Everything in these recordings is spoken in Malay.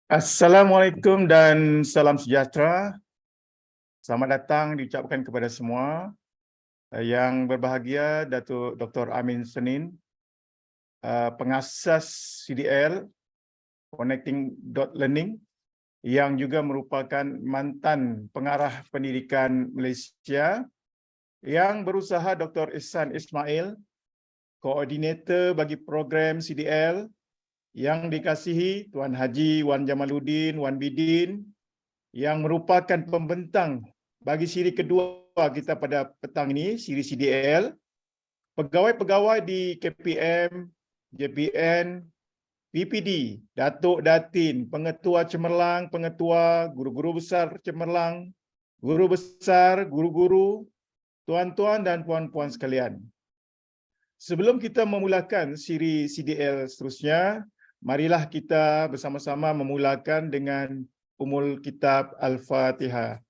Assalamualaikum dan salam sejahtera. Selamat datang diucapkan kepada semua yang berbahagia, Datuk Dr. Amin Senin, pengasas CDL Connecting.Learning yang juga merupakan mantan pengarah pendidikan Malaysia, yang berusaha Dr. Ihsan Ismail, koordinator bagi program CDL, yang dikasihi Tuan Haji Wan Jamaluddin, Wan Bidin, yang merupakan pembentang bagi siri kedua kita pada petang ini, siri CDL, pegawai-pegawai di KPM, JPN, PPD, Datuk Datin, Pengetua Cemerlang, Pengetua, Guru-Guru Besar Cemerlang, Guru Besar, Guru-Guru, Tuan-tuan dan puan-puan sekalian. Sebelum kita memulakan siri CDL seterusnya, marilah kita bersama-sama memulakan dengan Ummul Kitab Al-Fatihah.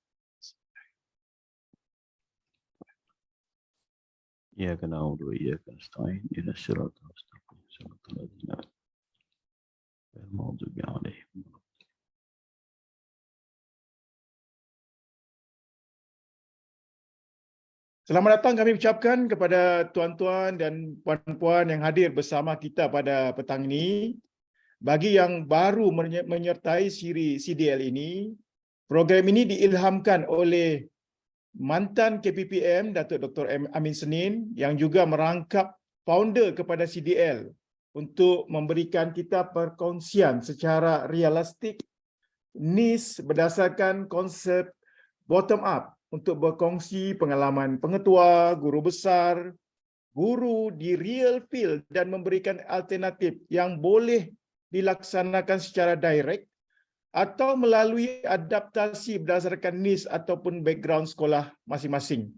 إياك نعبد وإياك نستعين إلى الصراط المستقيم صراط الذين أنعمت غير المغضوب عليهم. Selamat datang kami ucapkan kepada tuan-tuan dan puan-puan yang hadir bersama kita pada petang ini. Bagi yang baru menyertai siri CDL ini, program ini diilhamkan oleh mantan KPPM Datuk Dr. Amin Senin yang juga merangkap founder kepada CDL untuk memberikan kita perkongsian secara realistik, NIS berdasarkan konsep bottom up untuk berkongsi pengalaman pengetua, guru besar, guru di real field dan memberikan alternatif yang boleh dilaksanakan secara direct atau melalui adaptasi berdasarkan NIS ataupun background sekolah masing-masing.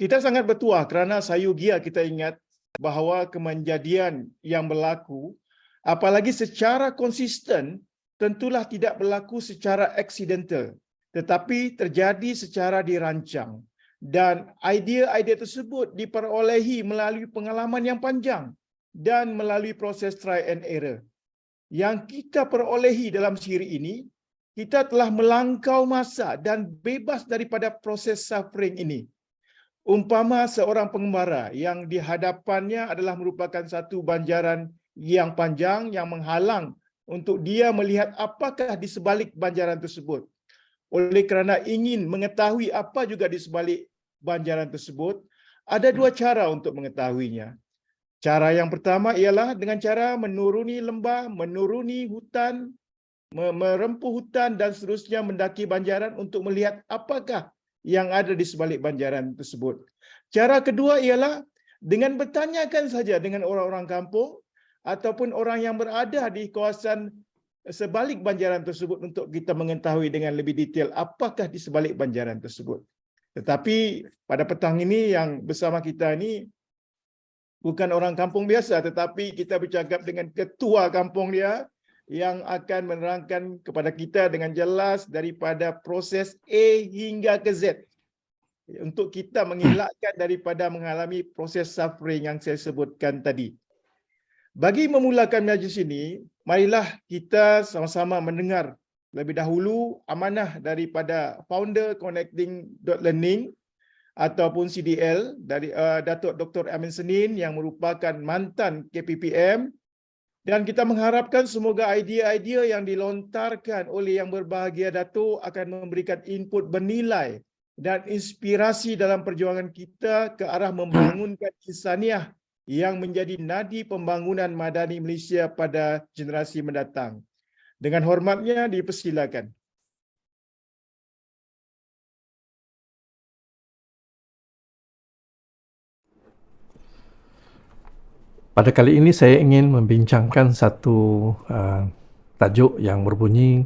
Kita sangat bertuah kerana sayugia kita ingat bahawa kejadian yang berlaku, apalagi secara konsisten, tentulah tidak berlaku secara accidental, tetapi terjadi secara dirancang. Dan idea-idea tersebut diperolehi melalui pengalaman yang panjang dan melalui proses try and error. Yang kita perolehi dalam siri ini, kita telah melangkau masa dan bebas daripada proses suffering ini. Umpama seorang pengembara yang di hadapannya adalah merupakan satu banjaran yang panjang yang menghalang untuk dia melihat apakah di sebalik banjaran tersebut. Oleh kerana ingin mengetahui apa juga di sebalik banjaran tersebut, ada dua cara untuk mengetahuinya. Cara yang pertama ialah dengan cara menuruni lembah, menuruni hutan, merempuh hutan dan seterusnya mendaki banjaran untuk melihat apakah yang ada di sebalik banjaran tersebut. Cara kedua ialah dengan bertanyakan saja dengan orang-orang kampung ataupun orang yang berada di kawasan sebalik banjaran tersebut untuk kita mengetahui dengan lebih detail apakah di sebalik banjaran tersebut. Tetapi pada petang ini yang bersama kita ini bukan orang kampung biasa, tetapi kita bercakap dengan ketua kampung dia yang akan menerangkan kepada kita dengan jelas daripada proses A hingga ke Z untuk kita mengelakkan daripada mengalami proses suffering yang saya sebutkan tadi. Bagi memulakan majlis ini, marilah kita sama-sama mendengar lebih dahulu amanah daripada founder Connecting.Learning ataupun CDL dari Datuk Dr. Amin Senin yang merupakan mantan KPPM, dan kita mengharapkan semoga idea-idea yang dilontarkan oleh yang berbahagia Datuk akan memberikan input bernilai dan inspirasi dalam perjuangan kita ke arah membangunkan insaniah yang menjadi nadi pembangunan madani Malaysia pada generasi mendatang. Dengan hormatnya dipersilakan. Pada kali ini saya ingin membincangkan satu tajuk yang berbunyi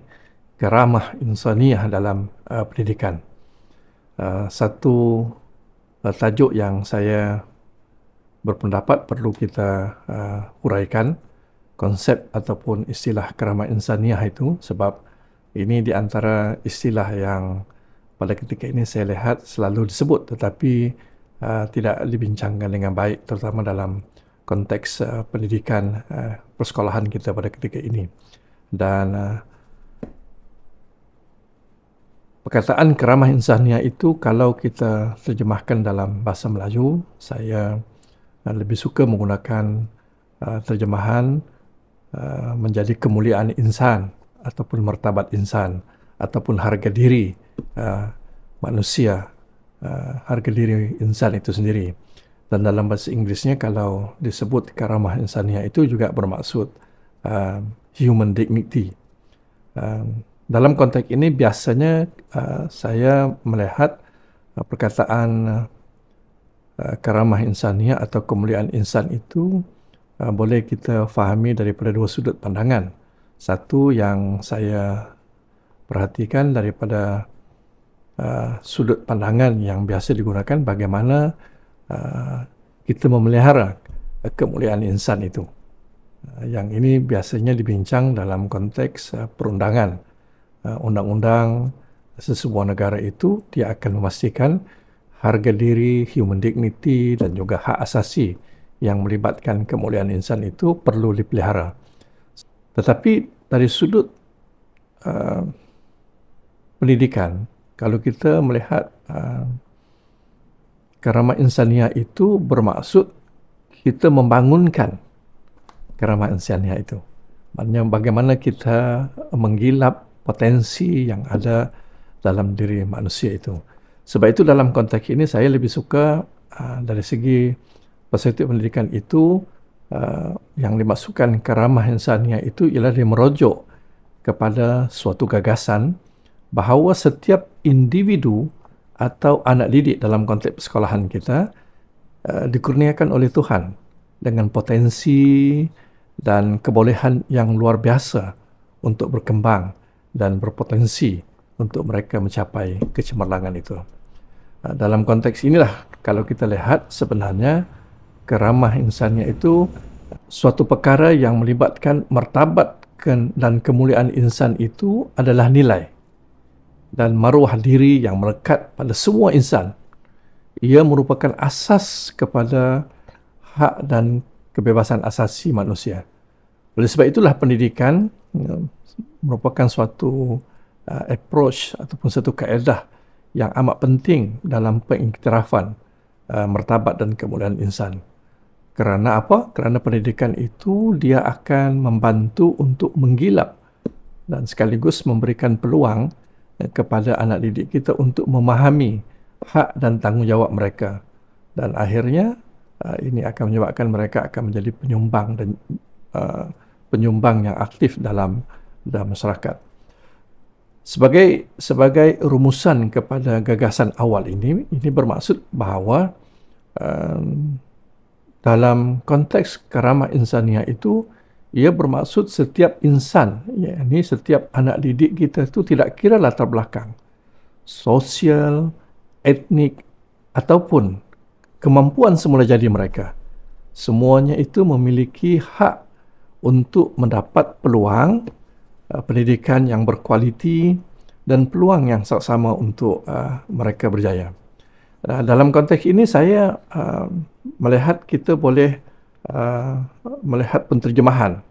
keramah insaniah dalam pendidikan. Satu tajuk yang saya berpendapat perlu kita huraikan konsep ataupun istilah keramah insaniah itu, sebab ini di antara istilah yang pada ketika ini saya lihat selalu disebut tetapi tidak dibincangkan dengan baik, terutama dalam konteks pendidikan persekolahan kita pada ketika ini. Dan perkataan keramah insaniah itu kalau kita terjemahkan dalam bahasa Melayu, saya lebih suka menggunakan terjemahan menjadi kemuliaan insan ataupun martabat insan ataupun harga diri manusia, harga diri insan itu sendiri. Dan dalam bahasa Inggerisnya kalau disebut karamah insaniah itu juga bermaksud human dignity. Dalam konteks ini biasanya saya melihat perkataan karamah insaniah atau kemuliaan insan itu boleh kita fahami daripada dua sudut pandangan. Satu yang saya perhatikan daripada sudut pandangan yang biasa digunakan, bagaimana kita memelihara kemuliaan insan itu. Yang ini biasanya dibincang dalam konteks perundangan. Undang-undang sesebuah negara itu dia akan memastikan harga diri, human dignity dan juga hak asasi yang melibatkan kemuliaan insan itu perlu dipelihara. Tetapi dari sudut pendidikan, kalau kita melihat karamah insaniah itu bermaksud kita membangunkan karamah insaniah itu. Maknanya bagaimana kita menggilap potensi yang ada dalam diri manusia itu. Sebab itu dalam konteks ini saya lebih suka dari segi perspektif pendidikan itu yang dimaksudkan karamah insaniah itu ialah dia merujuk kepada suatu gagasan bahawa setiap individu atau anak didik dalam konteks persekolahan kita dikurniakan oleh Tuhan dengan potensi dan kebolehan yang luar biasa untuk berkembang dan berpotensi untuk mereka mencapai kecemerlangan itu. Dalam konteks inilah kalau kita lihat sebenarnya karamah insaniah itu suatu perkara yang melibatkan martabat dan kemuliaan insan itu adalah nilai dan maruah diri yang melekat pada semua insan. Ia merupakan asas kepada hak dan kebebasan asasi manusia. Oleh sebab itulah pendidikan merupakan suatu approach ataupun satu kaedah yang amat penting dalam pengiktirafan martabat dan kemuliaan insan. Kerana apa? Kerana pendidikan itu dia akan membantu untuk menggilap dan sekaligus memberikan peluang kepada anak didik kita untuk memahami hak dan tanggungjawab mereka. Dan akhirnya ini akan menyebabkan mereka akan menjadi penyumbang dan penyumbang yang aktif dalam masyarakat. Sebagai rumusan kepada gagasan awal ini bermaksud bahawa dalam konteks karamah insaniah itu ia bermaksud setiap insan, yakni setiap anak didik kita itu tidak kira latar belakang sosial, etnik ataupun kemampuan semula jadi mereka. Semuanya itu memiliki hak untuk mendapat peluang pendidikan yang berkualiti dan peluang yang sama untuk mereka berjaya. Dalam konteks ini saya melihat kita boleh melihat penterjemahan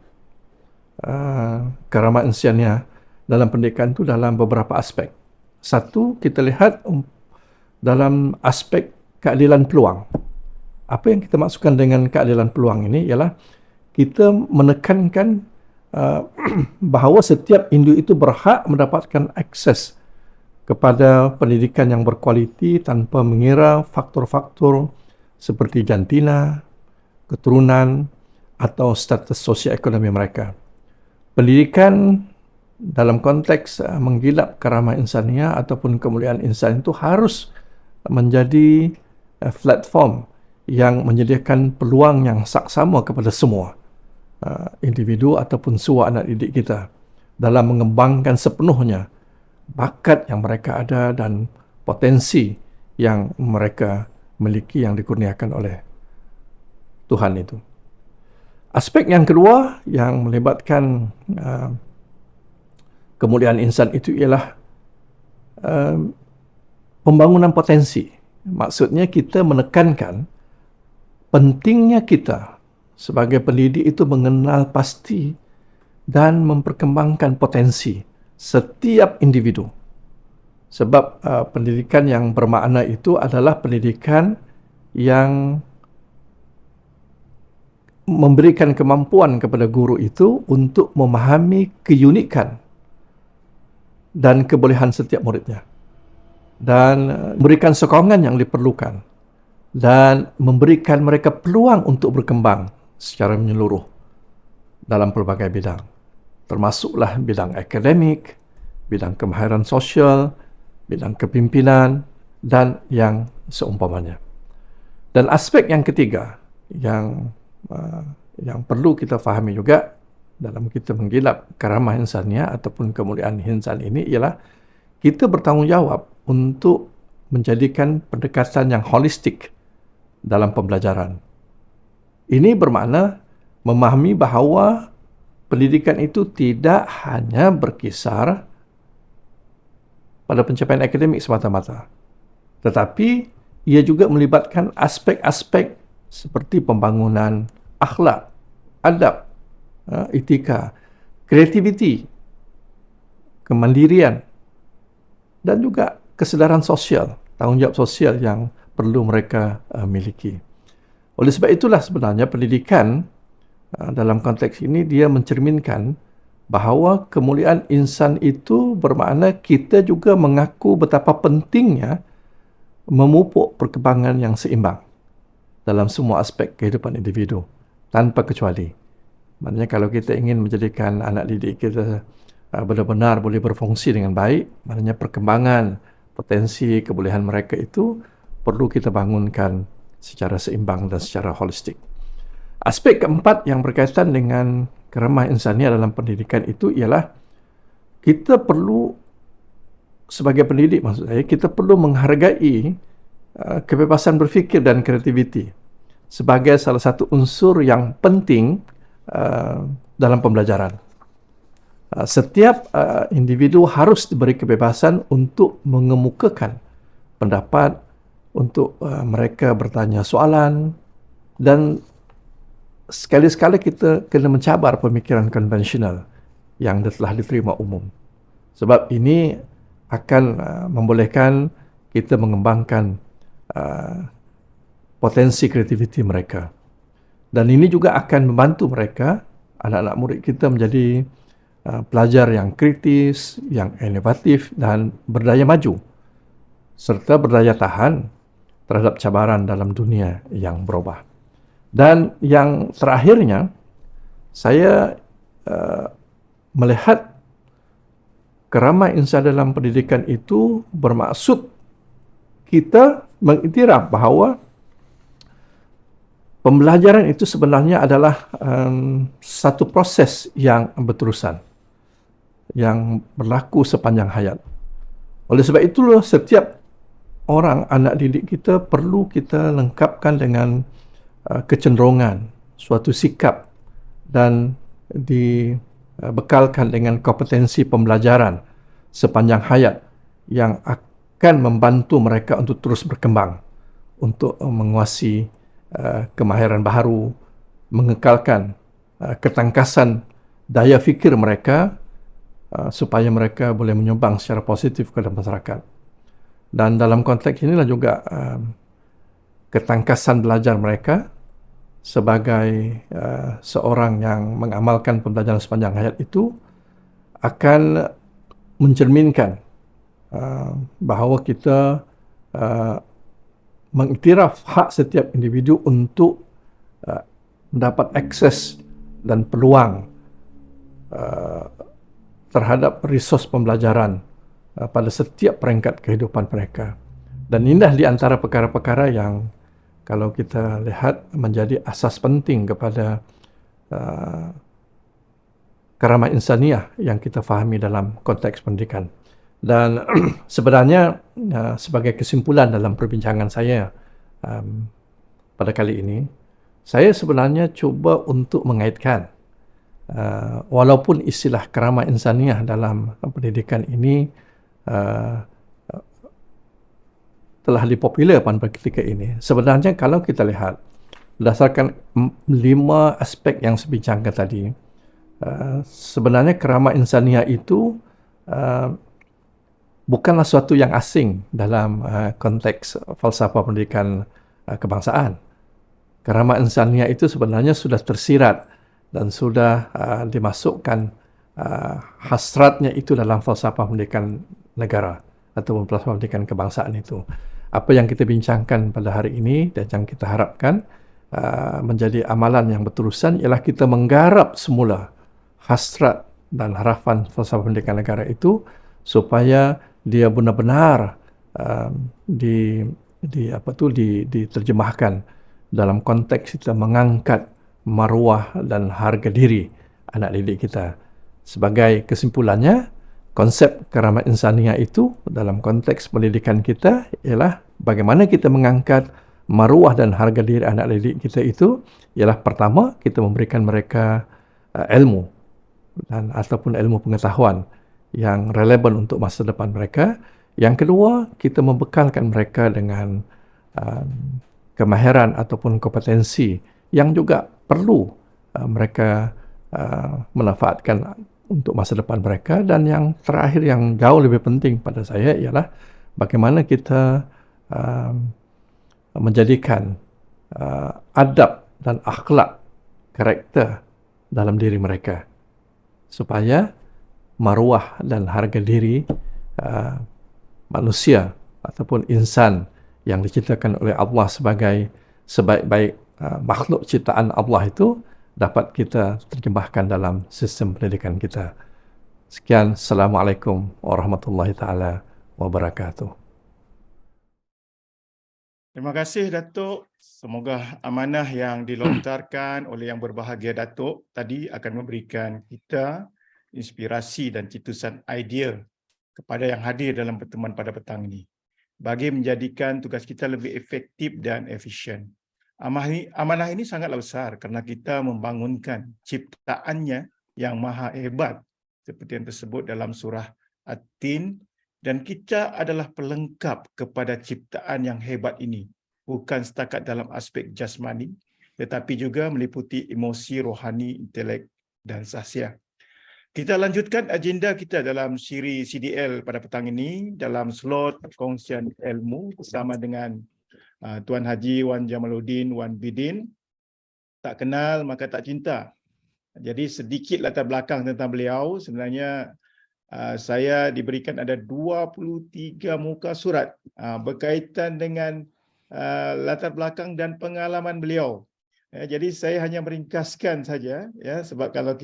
karamah insaniah dalam pendidikan itu dalam beberapa aspek. Satu, kita lihat dalam aspek keadilan peluang. Apa yang kita maksudkan dengan keadilan peluang ini ialah kita menekankan bahawa setiap individu itu berhak mendapatkan akses kepada pendidikan yang berkualiti tanpa mengira faktor-faktor seperti jantina, keturunan atau status sosioekonomi mereka. Pendidikan dalam konteks menggilap karamah insaniah ataupun kemuliaan insan itu harus menjadi platform yang menyediakan peluang yang saksama kepada semua individu ataupun semua anak didik kita dalam mengembangkan sepenuhnya bakat yang mereka ada dan potensi yang mereka miliki yang dikurniakan oleh Tuhan itu. Aspek yang kedua yang melibatkan kemuliaan insan itu ialah pembangunan potensi. Maksudnya kita menekankan pentingnya kita sebagai pendidik itu mengenal pasti dan memperkembangkan potensi setiap individu. Sebab pendidikan yang bermakna itu adalah pendidikan yang memberikan kemampuan kepada guru itu untuk memahami keunikan dan kebolehan setiap muridnya, dan memberikan sokongan yang diperlukan, dan memberikan mereka peluang untuk berkembang secara menyeluruh dalam pelbagai bidang, termasuklah bidang akademik, bidang kemahiran sosial, bidang kepimpinan, dan yang seumpamanya. Dan aspek yang ketiga yang perlu kita fahami juga dalam kita menggilap karamah insaniah ataupun kemuliaan insan ini ialah kita bertanggungjawab untuk menjadikan pendekatan yang holistik dalam pembelajaran. Ini bermakna memahami bahawa pendidikan itu tidak hanya berkisar pada pencapaian akademik semata-mata, tetapi ia juga melibatkan aspek-aspek seperti pembangunan akhlak, adab, etika, kreativiti, kemandirian, dan juga kesedaran sosial, tanggungjawab sosial yang perlu mereka miliki. Oleh sebab itulah sebenarnya pendidikan dalam konteks ini dia mencerminkan bahawa kemuliaan insan itu bermakna kita juga mengaku betapa pentingnya memupuk perkembangan yang seimbang dalam semua aspek kehidupan individu tanpa kecuali. Maknanya kalau kita ingin menjadikan anak didik kita benar-benar boleh berfungsi dengan baik, maknanya perkembangan, potensi, kebolehan mereka itu perlu kita bangunkan secara seimbang dan secara holistik. Aspek keempat yang berkaitan dengan karamah insaniah dalam pendidikan itu ialah kita perlu, sebagai pendidik maksud saya, kita perlu menghargai kebebasan berfikir dan kreativiti sebagai salah satu unsur yang penting dalam pembelajaran. Setiap individu harus diberi kebebasan untuk mengemukakan pendapat, untuk mereka bertanya soalan, dan sekali-sekala kita kena mencabar pemikiran konvensional yang telah diterima umum. Sebab ini akan membolehkan kita mengembangkan potensi kreativiti mereka. Dan ini juga akan membantu mereka, anak-anak murid kita, menjadi pelajar yang kritis, yang inovatif dan berdaya maju, serta berdaya tahan terhadap cabaran dalam dunia yang berubah. Dan yang terakhirnya, saya melihat karamah insan dalam pendidikan itu bermaksud kita mengiktiraf bahawa pembelajaran itu sebenarnya adalah satu proses yang berterusan, yang berlaku sepanjang hayat. Oleh sebab itulah setiap orang, anak didik kita, perlu kita lengkapkan dengan kecenderungan, suatu sikap, dan dibekalkan dengan kompetensi pembelajaran sepanjang hayat yang akan membantu mereka untuk terus berkembang, untuk menguasai kemahiran baru, mengekalkan ketangkasan daya fikir mereka supaya mereka boleh menyumbang secara positif kepada masyarakat. Dan dalam konteks inilah juga ketangkasan belajar mereka sebagai seorang yang mengamalkan pembelajaran sepanjang hayat itu akan mencerminkan bahawa kita mengiktiraf hak setiap individu untuk mendapat akses dan peluang terhadap resos pembelajaran pada setiap peringkat kehidupan mereka. Dan inilah di antara perkara-perkara yang kalau kita lihat menjadi asas penting kepada karamah insaniah yang kita fahami dalam konteks pendidikan. Dan sebenarnya sebagai kesimpulan dalam perbincangan saya pada kali ini, saya sebenarnya cuba untuk mengaitkan walaupun istilah karamah insaniah dalam pendidikan ini telah dipopular pada ketika ini. Sebenarnya kalau kita lihat berdasarkan 5 aspek yang saya bincangkan tadi, Sebenarnya kerama insaniah itu uh, bukanlah suatu yang asing dalam konteks falsafah pendidikan kebangsaan. Kerama insaniah itu sebenarnya sudah tersirat dan sudah dimasukkan hasratnya itu dalam falsafah pendidikan negara ataupun falsafah pendidikan kebangsaan itu. Apa yang kita bincangkan pada hari ini dan yang kita harapkan menjadi amalan yang berterusan ialah kita menggarap semula hasrat dan harapan falsafah pendidikan negara itu supaya dia benar-benar diterjemahkan dalam konteks kita mengangkat maruah dan harga diri anak didik kita. Sebagai kesimpulannya, konsep kerama insaniah itu dalam konteks pendidikan kita ialah bagaimana kita mengangkat maruah dan harga diri anak didik kita itu ialah pertama kita memberikan mereka ilmu dan ataupun ilmu pengetahuan yang relevan untuk masa depan mereka. Yang kedua, kita membekalkan mereka dengan kemahiran ataupun kompetensi yang juga perlu mereka manfaatkan untuk masa depan mereka. Dan yang terakhir yang jauh lebih penting pada saya ialah bagaimana kita menjadikan adab dan akhlak karakter dalam diri mereka supaya maruah dan harga diri manusia ataupun insan yang diciptakan oleh Allah sebagai sebaik-baik makhluk ciptaan Allah itu dapat kita terjemahkan dalam sistem pendidikan kita. Sekian, Assalamualaikum warahmatullahi taala wabarakatuh. Terima kasih Datuk. Semoga amanah yang dilontarkan oleh yang berbahagia Datuk tadi akan memberikan kita inspirasi dan cetusan idea kepada yang hadir dalam pertemuan pada petang ini bagi menjadikan tugas kita lebih efektif dan efisien. Amanah ini sangatlah besar kerana kita membangunkan ciptaannya yang maha hebat seperti yang tersebut dalam surah At-Tin, dan kita adalah pelengkap kepada ciptaan yang hebat ini, bukan setakat dalam aspek jasmani tetapi juga meliputi emosi, rohani, intelek dan sahsiah. Kita lanjutkan agenda kita dalam siri CDL pada petang ini dalam slot perkongsian ilmu bersama dengan Tuan Haji Wan Jamaluddin Wan Bidin. Tak kenal maka tak cinta. Jadi sedikit latar belakang tentang beliau. Sebenarnya saya diberikan ada 23 muka surat berkaitan dengan latar belakang dan pengalaman beliau. Jadi saya hanya meringkaskan saja ya, sebab kalau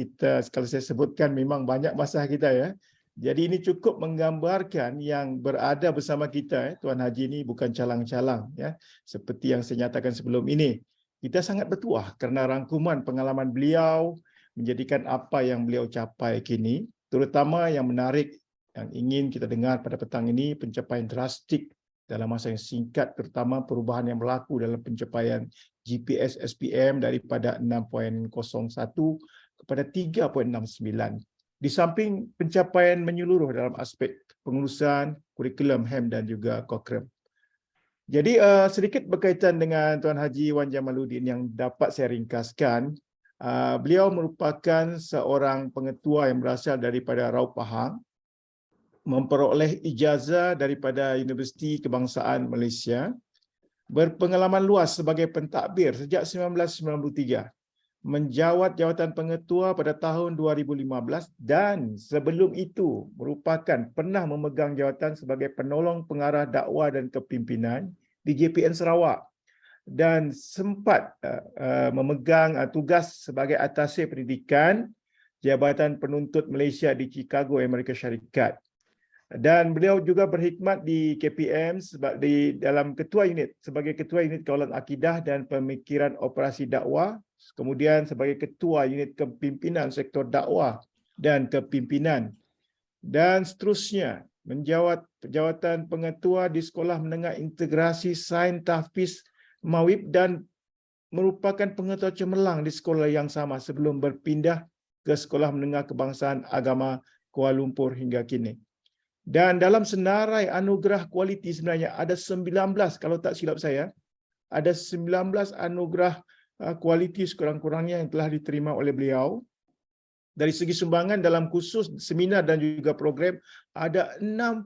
saya sebutkan memang banyak masa kita ya. Jadi ini cukup menggambarkan yang berada bersama kita. Tuan Haji ini bukan calang-calang ya, seperti yang saya nyatakan sebelum ini. Kita sangat bertuah kerana rangkuman pengalaman beliau menjadikan apa yang beliau capai kini, terutama yang menarik yang ingin kita dengar pada petang ini, pencapaian drastik dalam masa yang singkat, terutama perubahan yang berlaku dalam pencapaian GPS SPM daripada 6.01 kepada 3.69. Di samping pencapaian menyeluruh dalam aspek pengurusan, kurikulum HEM dan juga Cochrane. Jadi sedikit berkaitan dengan Tuan Haji Wan Jamaluddin yang dapat saya ringkaskan. Beliau merupakan seorang pengetua yang berasal daripada Raub Pahang, memperoleh ijazah daripada Universiti Kebangsaan Malaysia, berpengalaman luas sebagai pentadbir sejak 1993, menjawat jawatan pengetua pada tahun 2015 dan sebelum itu merupakan pernah memegang jawatan sebagai penolong pengarah dakwah dan kepimpinan di JPN Sarawak dan sempat memegang tugas sebagai atasih pendidikan Jabatan Penuntut Malaysia di Chicago, Amerika Syarikat. Dan beliau juga berkhidmat di KPM dalam sebagai ketua unit kawalan akidah dan pemikiran operasi dakwah, kemudian sebagai ketua unit kepimpinan sektor dakwah dan kepimpinan, dan seterusnya menjawat jawatan pengetua di Sekolah Menengah Integrasi Sains Tahfiz Mawib dan merupakan pengetua cemerlang di sekolah yang sama sebelum berpindah ke Sekolah Menengah Kebangsaan Agama Kuala Lumpur hingga kini. Dan dalam senarai anugerah kualiti sebenarnya ada 19, kalau tak silap saya, ada 19 anugerah kualiti sekurang-kurangnya yang telah diterima oleh beliau. Dari segi sumbangan dalam khusus seminar dan juga program ada 65.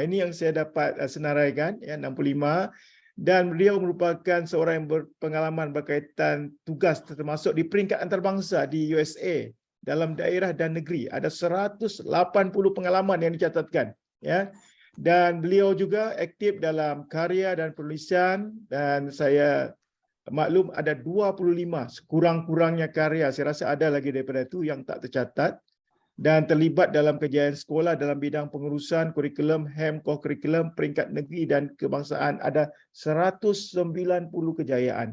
Ini yang saya dapat senaraikan, ya, 65. Dan beliau merupakan seorang yang berpengalaman berkaitan tugas termasuk di peringkat antarabangsa di USA dalam daerah dan negeri. Ada 180 pengalaman yang dicatatkan, ya. Dan beliau juga aktif dalam karya dan penulisan, dan saya maklum ada 25 sekurang-kurangnya karya. Saya rasa ada lagi daripada itu yang tak tercatat, dan terlibat dalam kejayaan sekolah dalam bidang pengurusan kurikulum, co-curriculum, peringkat negeri dan kebangsaan. Ada 190 kejayaan.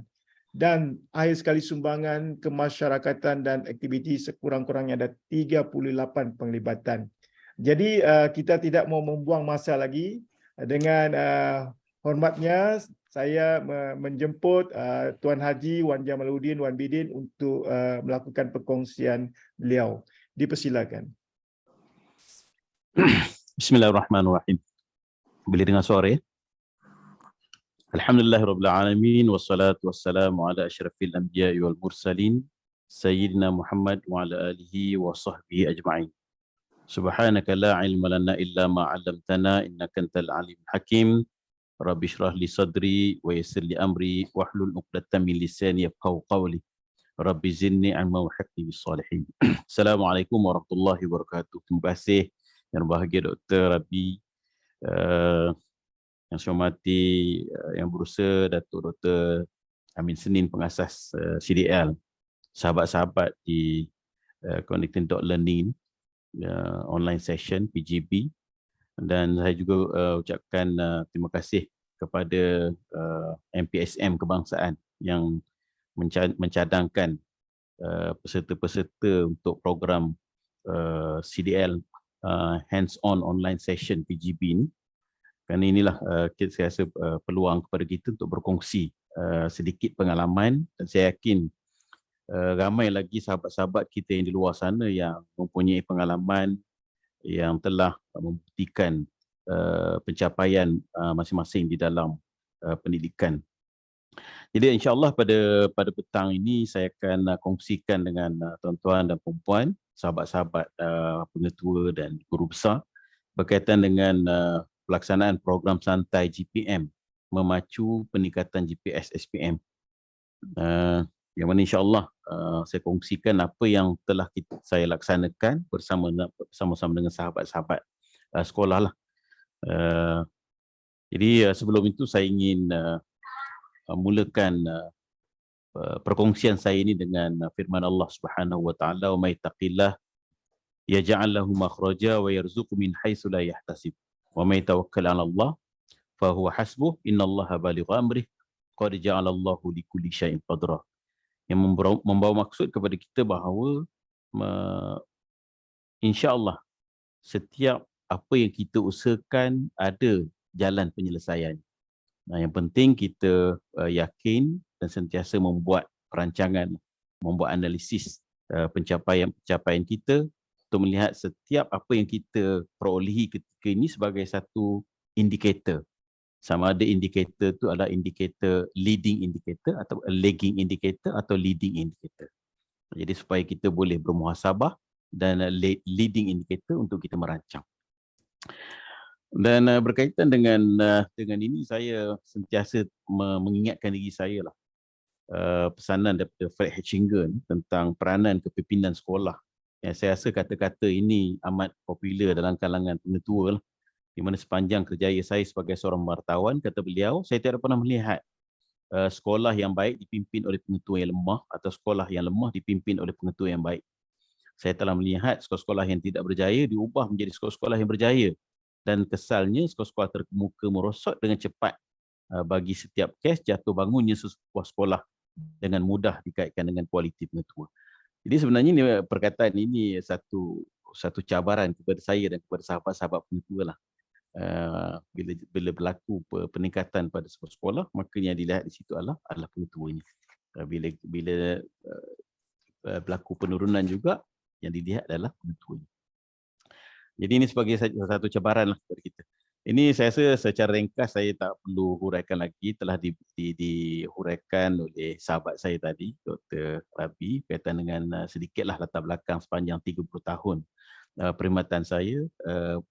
Dan akhir sekali sumbangan kemasyarakatan dan aktiviti sekurang-kurangnya ada 38 penglibatan. Jadi kita tidak mau membuang masa lagi. Dengan hormatnya, saya menjemput Tuan Haji Wan Jamaluddin Wan Bidin untuk melakukan perkongsian beliau. Dipersilakan. Bismillahirrahmanirrahim. Boleh dengar suara ya? Alhamdulillahirabbil alamin wassalatu wassalamu ala asyrafil anbiya'i wal mursalin sayyidina Muhammad wa ala alihi wa sahbihi ajma'in. Subhanaka la ilma lana illa ma 'allamtana innaka antal alimul hakim. Rabbi shrah li sadri wa yassir li amri wahlul 'uqdatam min lisani yafqahu qawli. Rabbi zinni ilma wa hakni bis salihin. Assalamualaikum warahmatullahi wabarakatuh. Terima kasih yang berbahagia Dr. Rabi, yang saya hormati yang berusaha Datuk Dr. Amin Senin, pengasas CDL, sahabat-sahabat di Connecting.Learning online session PGB, dan saya juga ucapkan terima kasih kepada MPSM Kebangsaan yang mencadangkan peserta-peserta untuk program CDL hands-on online session PGB ini. Kerana inilah saya rasa peluang kepada kita untuk berkongsi sedikit pengalaman, dan saya yakin ramai lagi sahabat-sahabat kita yang di luar sana yang mempunyai pengalaman yang telah membuktikan pencapaian masing-masing di dalam pendidikan. Jadi insya-Allah pada petang ini saya akan kongsikan dengan tuan-tuan dan puan-puan, sahabat-sahabat pengetua dan guru besar berkaitan dengan pelaksanaan program santai GPM memacu peningkatan GPS SPM. Yang mana insya-Allah saya kongsikan apa yang telah saya laksanakan bersama-sama dengan sahabat-sahabat sekolah lah. Jadi sebelum itu saya ingin mulakan perkongsian saya ini dengan firman Allah Subhanahu wa taala, "Wa may taqillah yaj'al lahu makhraja wa yarzuqhu min haitsu la yahtasib. Wa may tawakkal 'ala Allah fa huwa hasbuh. Innallaha balighu amrih. Qad ja'ala Allahu likulli syai'in qadra." Yang membawa maksud kepada kita bahawa insya-Allah setiap apa yang kita usahakan ada jalan penyelesaian. Nah, yang penting kita yakin dan sentiasa membuat perancangan, membuat analisis pencapaian kita untuk melihat setiap apa yang kita perolehi ketika ini sebagai satu indikator. Sama ada indikator itu adalah indikator leading indicator atau lagging indicator atau leading indicator. Jadi supaya kita boleh bermuhasabah dan leading indicator untuk kita merancang. Dan berkaitan dengan ini, saya sentiasa mengingatkan diri saya lah pesanan daripada Fred Hatchinger tentang peranan kepimpinan sekolah. Yang saya rasa kata-kata ini amat popular dalam kalangan pengetua lah. Di mana sepanjang kerjaya saya sebagai seorang wartawan, kata beliau, saya tidak pernah melihat sekolah yang baik dipimpin oleh pengetua yang lemah atau sekolah yang lemah dipimpin oleh pengetua yang baik. Saya telah melihat sekolah-sekolah yang tidak berjaya diubah menjadi sekolah-sekolah yang berjaya. Dan kesalnya sekolah-sekolah terkemuka merosot dengan cepat bagi setiap kes jatuh bangunnya sebuah sekolah dengan mudah dikaitkan dengan kualiti pengetua. Jadi sebenarnya ini, perkataan ini satu cabaran kepada saya dan kepada sahabat-sahabat pengetua lah. Bila berlaku peningkatan pada sebuah sekolah, maka yang dilihat di situ adalah pengetua ini. Bila berlaku penurunan juga, yang dilihat adalah pengetua ini. Jadi ini sebagai satu cabaran lah kepada kita. Ini saya rasa secara ringkas saya tak perlu huraikan lagi, telah dihuraikan oleh sahabat saya tadi, Dr. Rabi, berkaitan dengan sedikitlah latar belakang sepanjang 30 tahun perkhidmatan saya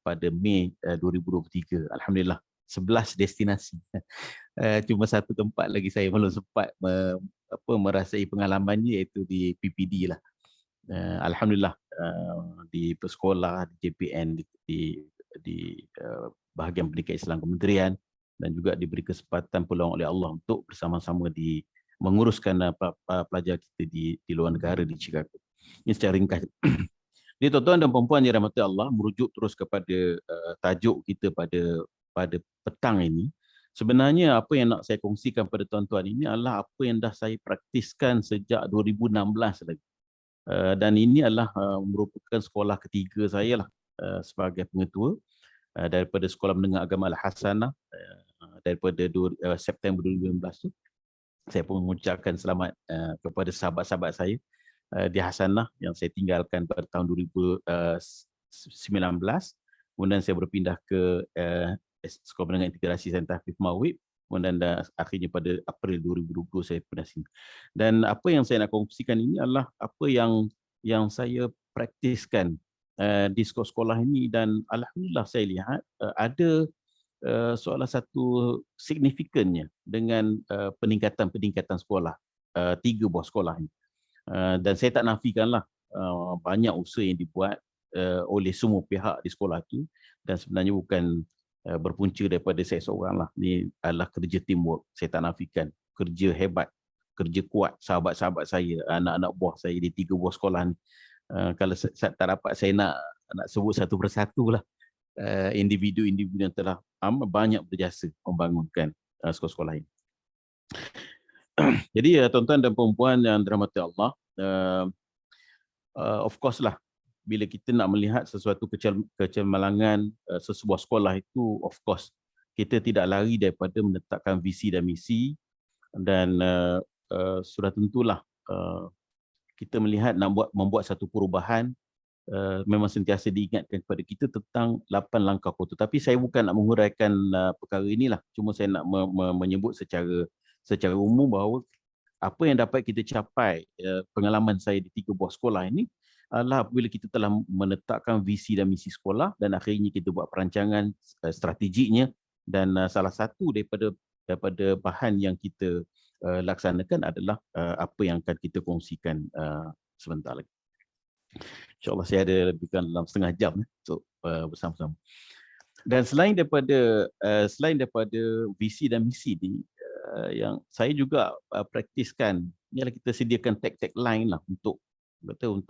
pada Mei 2023. Alhamdulillah 11 destinasi. Cuma satu tempat lagi saya belum sempat merasai pengalamannya, iaitu di PPD lah. Alhamdulillah di sekolah, di JPN, di bahagian pendidikan Islam Kementerian, dan juga diberi kesempatan peluang oleh Allah untuk bersama-sama menguruskan pelajar kita di luar negara, di Chicago. Ini secara ringkas. Jadi tuan-tuan dan puan-puan yang dirahmati Allah, merujuk terus kepada tajuk kita pada petang ini. Sebenarnya apa yang nak saya kongsikan pada tuan-tuan ini adalah apa yang dah saya praktiskan sejak 2016 lagi. Dan ini adalah merupakan sekolah ketiga saya lah sebagai pengetua daripada Sekolah Menengah Agama Al-Hasanah daripada September 2015 tu. Saya pun mengucapkan selamat kepada sahabat-sahabat saya di Hasanah yang saya tinggalkan pada tahun 2019. Kemudian saya berpindah ke Sekolah Menengah Integrasi Santa Hafiz Mawib. Kemudian akhirnya pada April 2020 saya pindah sini. Dan apa yang saya nak kongsikan ini adalah apa yang saya praktiskan di sekolah-sekolah ini, dan alhamdulillah saya lihat ada salah satu signifikannya dengan peningkatan sekolah, 3 buah sekolah ini. Dan saya tak nafikanlah banyak usaha yang dibuat oleh semua pihak di sekolah itu, dan sebenarnya bukan berpunca daripada saya seorang lah. Ini adalah kerja teamwork. Saya tak nafikan kerja hebat, kerja kuat sahabat-sahabat saya, anak-anak buah saya di 3 buah sekolah ni. Kalau tak dapat saya nak sebut satu persatu lah individu-individu yang telah banyak berjasa membangunkan sekolah-sekolah ini. Jadi tuan-tuan dan puan-puan yang dirahmati Allah, of course lah, bila kita nak melihat sesuatu kecemerlangan sesebuah sekolah itu, of course kita tidak lari daripada menetapkan visi dan misi, dan sudah tentulah kita melihat nak membuat satu perubahan, memang sentiasa diingatkan kepada kita tentang 8 langkah kotor. Tapi saya bukan nak menguraikan perkara inilah, cuma saya nak menyebut secara umum bahawa apa yang dapat kita capai, pengalaman saya di 3 buah sekolah ini adalah apabila kita telah menetapkan visi dan misi sekolah, dan akhirnya kita buat perancangan strategiknya, dan salah satu daripada bahan yang kita laksanakan adalah apa yang akan kita kongsikan sebentar lagi. InsyaAllah saya ada lebih kurang dalam setengah jam untuk bersama-sama. Dan selain daripada visi dan misi ni, yang saya juga praktiskan, ialah kita sediakan tag-line lah untuk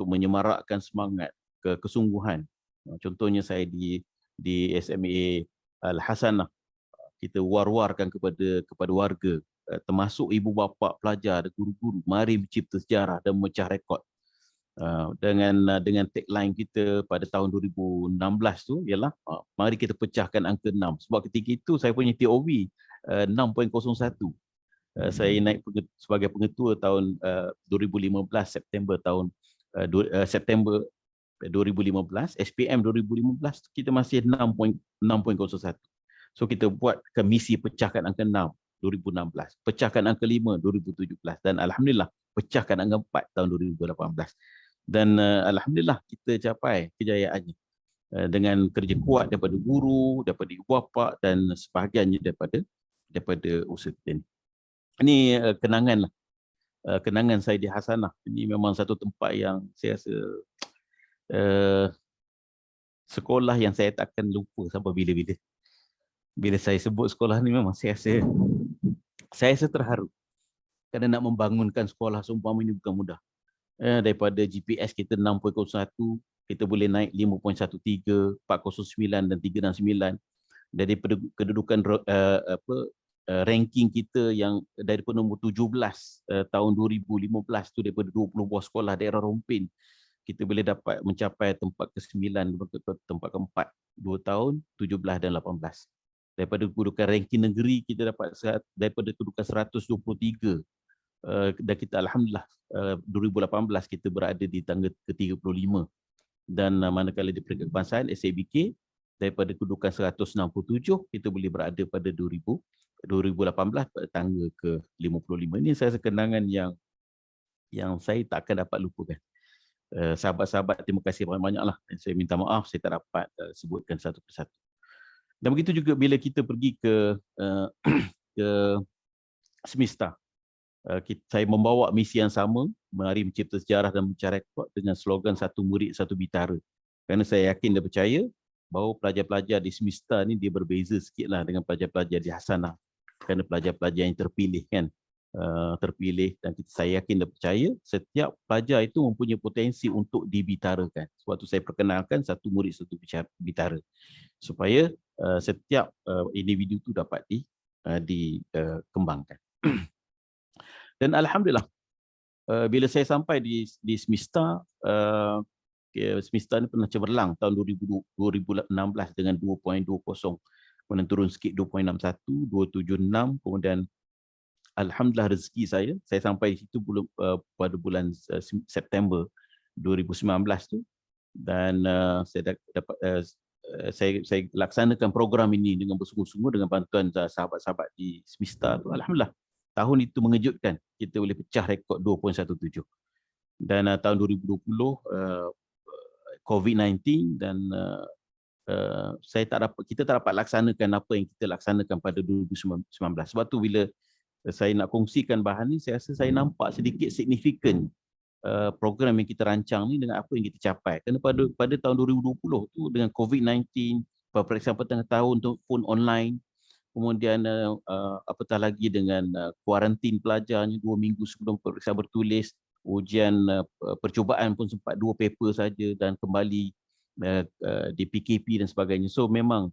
menyemarakkan semangat, kesungguhan. Contohnya saya di SMA Al-Hasanah, kita war-warkan kepada warga, termasuk ibu bapa, pelajar, guru-guru, mari mencipta sejarah dan memecah rekod. Dengan tagline kita pada tahun 2016 tu ialah mari kita pecahkan angka 6. Sebab ketika itu saya punya TOV 6.01. Saya naik sebagai pengetua tahun 2015, September 2015, SPM 2015 kita masih 6.01. So kita buat ke misi pecahkan angka 6 2016, pecahkan angka 5 2017, dan alhamdulillah pecahkan angka 4 tahun 2018. Dan alhamdulillah kita capai kejayaannya dengan kerja kuat daripada guru, daripada ibu bapa, dan sebahagiannya daripada usaha kita ni. Ini kenangan lah. Kenangan saya di Hasanah. Ini memang satu tempat yang saya rasa sekolah yang saya takkan lupa sampai bila-bila. Bila saya sebut sekolah ni, memang saya rasa terharu. Kerana nak membangunkan sekolah seumpama ini bukan mudah. Daripada GPS kita 6.01, kita boleh naik 5.13, 409 dan 369. Daripada kedudukan ranking kita yang daripada nombor 17 tahun 2015 tu, daripada 20 buah sekolah daerah Rompin, kita boleh dapat mencapai tempat ke-9, tempat ke-4 2 tahun 17 dan 18. Daripada kedudukan ranking negeri kita dapat daripada kedudukan 123, dan kita alhamdulillah 2018 kita berada di tangga ke-35, dan manakala di peringkat kebangsaan SABK daripada kedudukan 167 kita boleh berada pada 2018 pada tangga ke 55. Ini saya kenangan yang saya tak akan dapat lupakan. Sahabat-sahabat, terima kasih banyak-banyak lah. Saya minta maaf saya tak dapat sebutkan satu persatu. Dan begitu juga bila kita pergi ke ke semesta. Saya membawa misi yang sama, mari mencipta sejarah dan mencari rekod dengan slogan satu murid satu bitara. Kerana saya yakin dan percaya bahawa pelajar-pelajar di semesta ni dia berbeza sikitlah dengan pelajar-pelajar di Hasanah. Kerana pelajar-pelajar yang terpilih kan, terpilih, dan saya yakin dan percaya setiap pelajar itu mempunyai potensi untuk dibitarakan. Sebab tu saya perkenalkan satu murid satu bitara, supaya setiap individu itu dapat dikembangkan. Dan alhamdulillah bila saya sampai di semesta, semesta ni pernah cemerlang tahun 2016 dengan 2.20, kemudian turun sikit 2.61, 276, kemudian alhamdulillah rezeki saya sampai situ pada bulan September 2019 tu, dan saya dapat saya laksanakan program ini dengan bersungguh-sungguh dengan bantuan sahabat-sahabat di semesta tu. Alhamdulillah tahun itu mengejutkan, kita boleh pecah rekod 2.17. Dan tahun 2020 COVID-19 dan kita tak dapat laksanakan apa yang kita laksanakan pada 2019. Sebab tu bila saya nak kongsikan bahan ni, saya rasa saya nampak sedikit signifikan program yang kita rancang ni dengan apa yang kita capai. Kerana pada tahun 2020 tu dengan COVID-19, peperiksaan pertengah tahun tu pun online, kemudian apatah lagi dengan kuarantin pelajarnya 2 minggu sebelum peperiksaan bertulis, ujian percubaan pun sempat 2 paper saja dan kembali di PKP dan sebagainya. So memang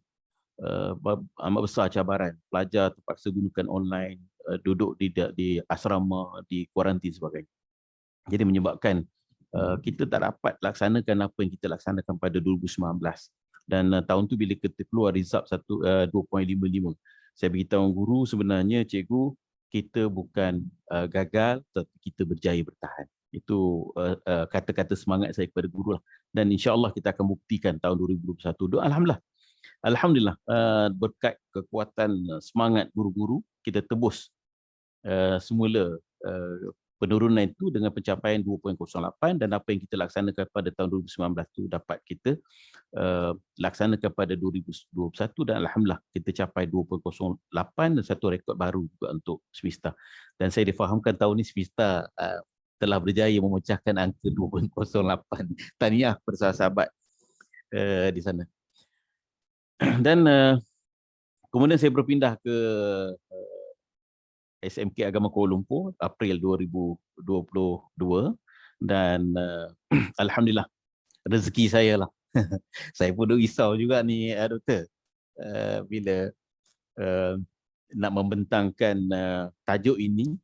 amat besar cabaran. Pelajar terpaksa gunakan online, duduk di asrama, di kuarantin sebagainya. Jadi menyebabkan kita tak dapat laksanakan apa yang kita laksanakan pada 2019. Dan tahun tu bila kita keluar result 2.55, saya beritahu guru, sebenarnya cikgu, kita bukan gagal tetapi kita berjaya bertahan. Itu kata-kata semangat saya kepada guru lah. Dan insya-Allah kita akan buktikan tahun 2021. Alhamdulillah berkat kekuatan semangat guru-guru, kita tebus semula penurunan itu dengan pencapaian 2.08, dan apa yang kita laksanakan pada tahun 2019 itu dapat kita laksanakan pada 2021, dan alhamdulillah kita capai 2.08 dan satu rekod baru juga untuk semesta. Dan saya difahamkan tahun ini semesta telah berjaya memecahkan angka 2.08. Tahniah kepada sahabat di sana. Dan kemudian saya berpindah ke SMK Agama Kuala Lumpur April 2022, dan alhamdulillah rezeki saya lah. Saya pun risau juga ni doktor, bila nak membentangkan tajuk ini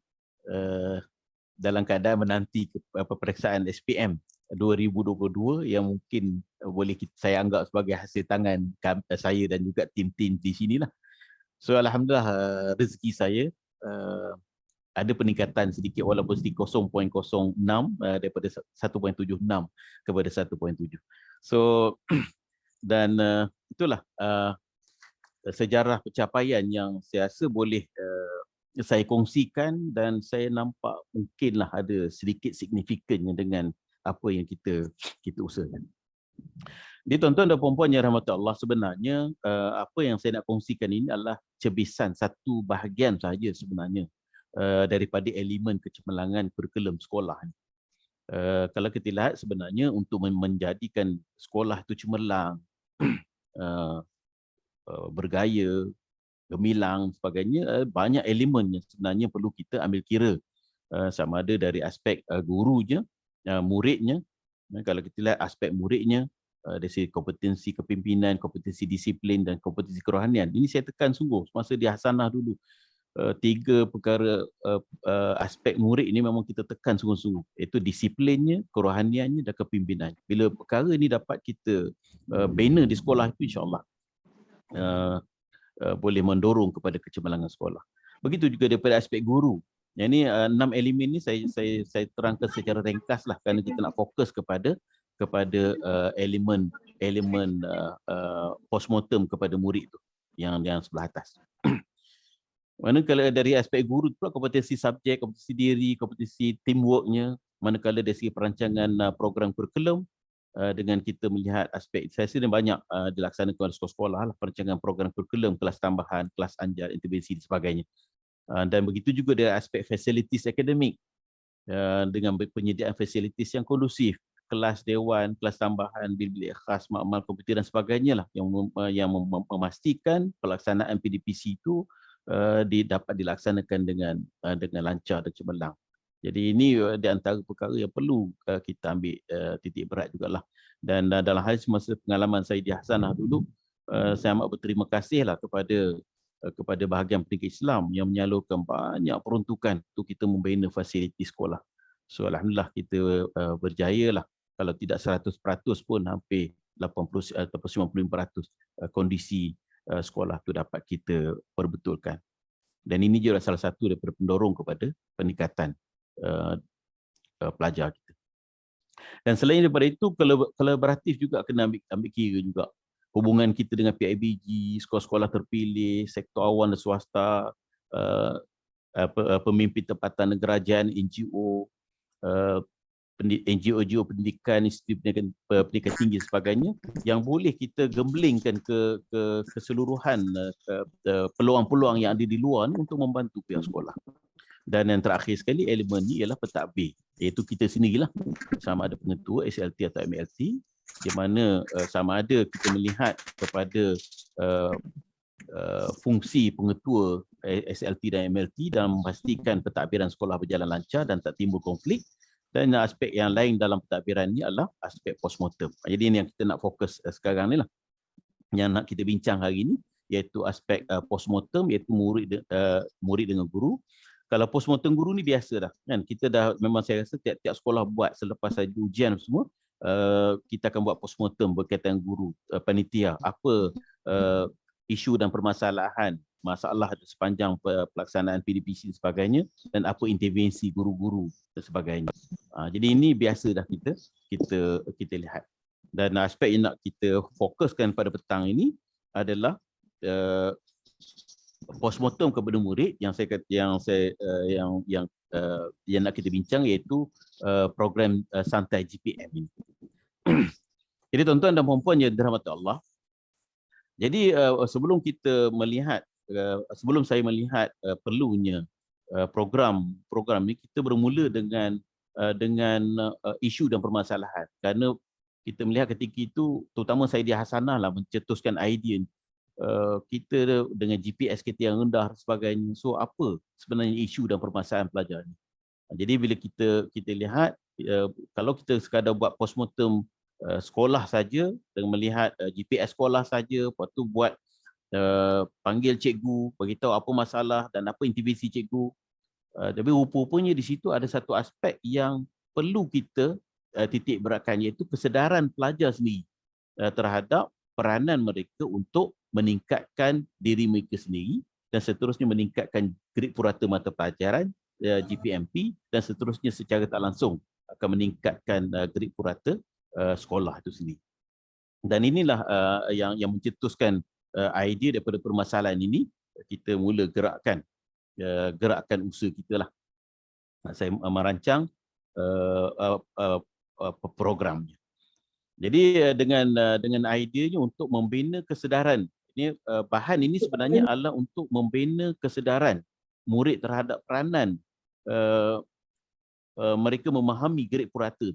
dalam keadaan menanti peperiksaan SPM 2022 yang mungkin boleh saya anggap sebagai hasil tangan saya dan juga tim-tim di sinilah. So alhamdulillah rezeki saya ada peningkatan sedikit walaupun sedikit 0.06 daripada 1.76 kepada 1.7. So dan itulah sejarah pencapaian yang saya rasa boleh saya kongsikan, dan saya nampak mungkinlah ada sedikit signifikannya dengan apa yang kita usahakan. Jadi tuan-tuan dan puan-puan yang rahmat Allah, sebenarnya apa yang saya nak kongsikan ini adalah cebisan satu bahagian sahaja sebenarnya daripada elemen kecemerlangan kurikulum sekolah. Kalau kita lihat sebenarnya untuk menjadikan sekolah itu cemerlang, bergaya, gemilang sebagainya, banyak elemen yang sebenarnya perlu kita ambil kira, sama ada dari aspek gurunya, muridnya. Kalau kita lihat aspek muridnya, dari segi kompetensi kepimpinan, kompetensi disiplin dan kompetensi kerohanian. Ini saya tekan sungguh semasa di Hasanah dulu. 3 perkara aspek murid ini memang kita tekan sungguh-sungguh, iaitu disiplinnya, kerohaniannya dan kepimpinannya. Bila perkara ini dapat kita bina di sekolah itu, insya-Allah boleh mendorong kepada kecemerlangan sekolah. Begitu juga daripada aspek guru. Yang ini 6 elemen ini saya terangkan secara ringkas lah, kerana kita nak fokus kepada kepada elemen postmortem kepada murid tu yang sebelah atas. Manakala dari aspek guru tu pula, kompetensi subjek, kompetensi diri, kompetensi teamworknya, manakala dari segi perancangan program kurikulum, dengan kita melihat aspek saya rasa banyak dilaksanakan oleh sekolah-sekolah lah, perancangan program kurikulum, kelas tambahan, kelas anjar, intervensi dan sebagainya. Dan begitu juga dari aspek facilities akademik, dengan penyediaan fasilitis yang kondusif, kelas dewan, kelas tambahan, bilik khas, makmal komputer dan sebagainya lah yang memastikan pelaksanaan PDPC itu dapat dilaksanakan dengan lancar dan cemerlang. Jadi ini di antara perkara yang perlu kita ambil titik berat jugalah. Dan dalam hal semasa pengalaman saya di Hasanah dulu, saya amat berterima kasihlah kepada bahagian pendidikan Islam yang menyalurkan banyak peruntukan untuk kita membina fasiliti sekolah. So alhamdulillah kita berjaya lah, kalau tidak 100% pun hampir 80 atau 95% kondisi sekolah tu dapat kita perbetulkan. Dan ini juga salah satu daripada pendorong kepada peningkatan pelajar kita. Dan selain daripada itu, kolaboratif juga kena ambil kira juga. Hubungan kita dengan PIBG, sekolah-sekolah terpilih, sektor awam dan swasta, pemimpin tempatan kerajaan, NGO, NGO pendidikan, institut pendidikan tinggi dan sebagainya, yang boleh kita gemblingkan ke keseluruhan peluang-peluang yang ada di luar ni untuk membantu pihak sekolah. Dan yang terakhir sekali, elemen ni ialah pentadbir, iaitu kita sendirilah, sama ada pengetua SLT atau MLT, di mana sama ada kita melihat kepada fungsi pengetua SLT dan MLT dalam memastikan pentadbiran sekolah berjalan lancar dan tak timbul konflik. Dan aspek yang lain dalam pentadbiran ini adalah aspek postmortem. Jadi ini yang kita nak fokus sekarang ni lah, yang nak kita bincang hari ini, iaitu aspek postmortem, iaitu murid dengan guru. Kalau postmortem guru ni biasa dah kan, kita dah memang, saya rasa tiap-tiap sekolah buat selepas saja ujian semua, kita akan buat postmortem berkaitan guru, panitia, apa isu dan permasalahan, masalah sepanjang pelaksanaan PDPC dan sebagainya, dan apa intervensi guru-guru dan sebagainya. Jadi ini biasa dah kita lihat. Dan aspek yang nak kita fokuskan pada petang ini adalah postmortem kepada murid yang nak kita bincang, iaitu program santai GPM ini. Jadi tuan-tuan dan puan-puan yang dirahmati Allah, jadi sebelum saya melihat perlunya program ini, kita bermula dengan isu dan permasalahan. Kerana kita melihat ketika itu, terutama saya di Hasanah lah mencetuskan idea ni. Kita dengan GPS kita yang rendah dan sebagainya. So apa sebenarnya isu dan permasalahan pelajar ni? Jadi bila kita lihat, kalau kita sekadar buat postmortem sekolah saja, dengan melihat GPS sekolah saja, lepas tu buat panggil cikgu, beritahu apa masalah dan apa intervensi cikgu. Tapi rupa-rupanya di situ ada satu aspek yang perlu kita titik beratkan, iaitu kesedaran pelajar sendiri terhadap peranan mereka untuk meningkatkan diri mereka sendiri, dan seterusnya meningkatkan grade purata mata pelajaran GPMP, dan seterusnya secara tak langsung akan meningkatkan grade purata sekolah itu sendiri. Dan inilah yang mencetuskan idea daripada permasalahan ini, kita mula gerakkan usaha kita lah. Saya merancang programnya. Jadi dengan ideanya untuk membina kesedaran, ini bahan ini sebenarnya adalah untuk membina kesedaran murid terhadap peranan mereka memahami grade purata,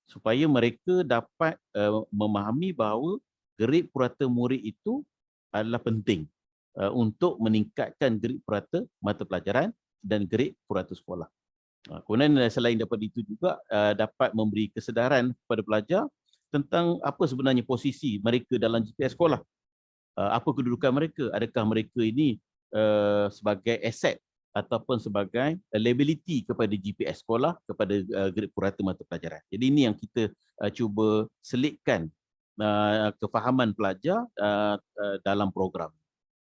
supaya mereka dapat memahami bahawa grade purata murid itu adalah penting untuk meningkatkan grade purata mata pelajaran dan grade purata sekolah. Kemudian selain daripada itu juga dapat memberi kesedaran kepada pelajar tentang apa sebenarnya posisi mereka dalam GPS sekolah. Apa kedudukan mereka? Adakah mereka ini sebagai aset ataupun sebagai liability kepada GPS sekolah, kepada grade purata mata pelajaran. Jadi ini yang kita cuba selitkan kefahaman pelajar dalam program.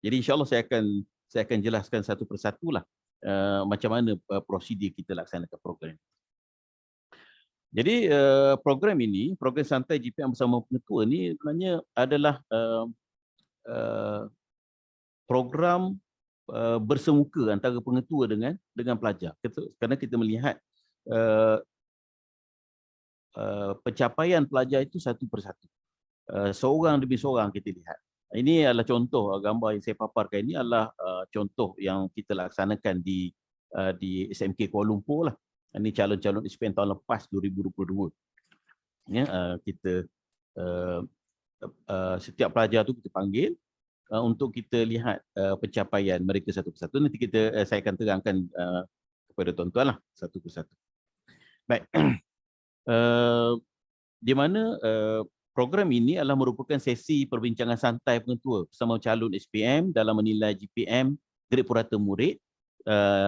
Jadi insya-Allah saya akan jelaskan satu persatu lah macam mana prosedur kita laksanakan program. Jadi program ini, program santai GPM bersama pengetua ni sebenarnya adalah program bersemuka antara pengetua dengan pelajar. Kerana kita melihat pencapaian pelajar itu satu persatu. Seorang demi seorang kita lihat. Ini adalah contoh gambar yang saya paparkan ini adalah contoh yang kita laksanakan di SMK Kuala Lumpur lah. Ini calon-calon SPM tahun lepas 2022. Ya, kita setiap pelajar tu kita panggil untuk kita lihat pencapaian mereka satu persatu. Nanti saya akan terangkan kepada tuan-tuan lah satu persatu. Baik. Di mana program ini adalah merupakan sesi perbincangan santai pengetua bersama calon SPM dalam menilai GPM, grade purata murid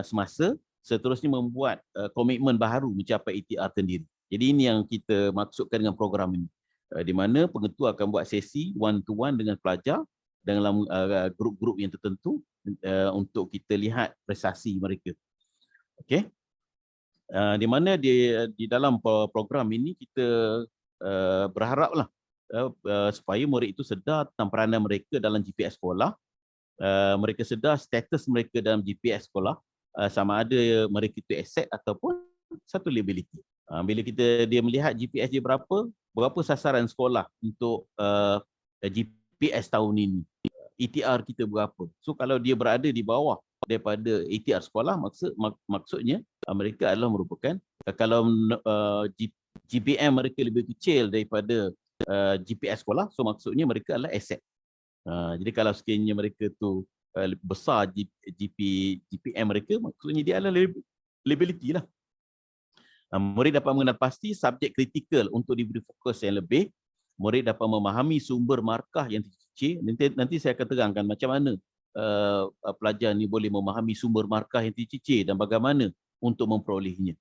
semasa, seterusnya membuat komitmen baharu mencapai ETR sendiri. Jadi ini yang kita maksudkan dengan program ini. Di mana pengetua akan buat sesi one to one dengan pelajar dalam grup-grup yang tertentu untuk kita lihat prestasi mereka. Okey. Di mana di dalam program ini kita berharaplah supaya murid itu sedar tentang peranan mereka dalam GPS sekolah, mereka sedar status mereka dalam GPS sekolah, sama ada mereka itu aset ataupun satu liability. Bila dia melihat GPS dia berapa sasaran sekolah untuk GPS tahun ini, ETR kita berapa. So kalau dia berada di bawah daripada ETR sekolah, maksudnya mereka adalah merupakan, kalau GPM mereka lebih kecil daripada GPS sekolah, so maksudnya mereka adalah aset. Jadi kalau sekiranya mereka tu besar GPM mereka, maksudnya dia adalah liability lah. Murid dapat mengenal pasti subjek kritikal untuk diberi fokus yang lebih. Murid dapat memahami sumber markah yang tercicir. Nanti saya akan terangkan macam mana pelajar ni boleh memahami sumber markah yang tercicir dan bagaimana untuk memperolehnya.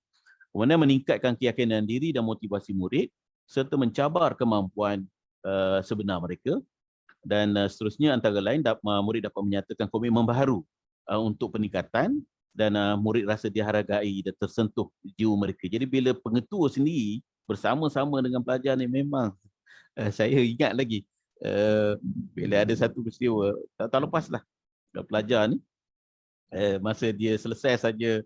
Kemudian meningkatkan keyakinan diri dan motivasi murid serta mencabar kemampuan sebenar mereka. Dan seterusnya antara lain murid dapat menyatakan komitmen baharu untuk peningkatan dan murid rasa dihargai dan tersentuh jiwa mereka. Jadi bila pengetua sendiri bersama-sama dengan pelajar ni, memang saya ingat lagi bila ada satu peristiwa tahun lepas lah, pelajar ni masa dia selesai saja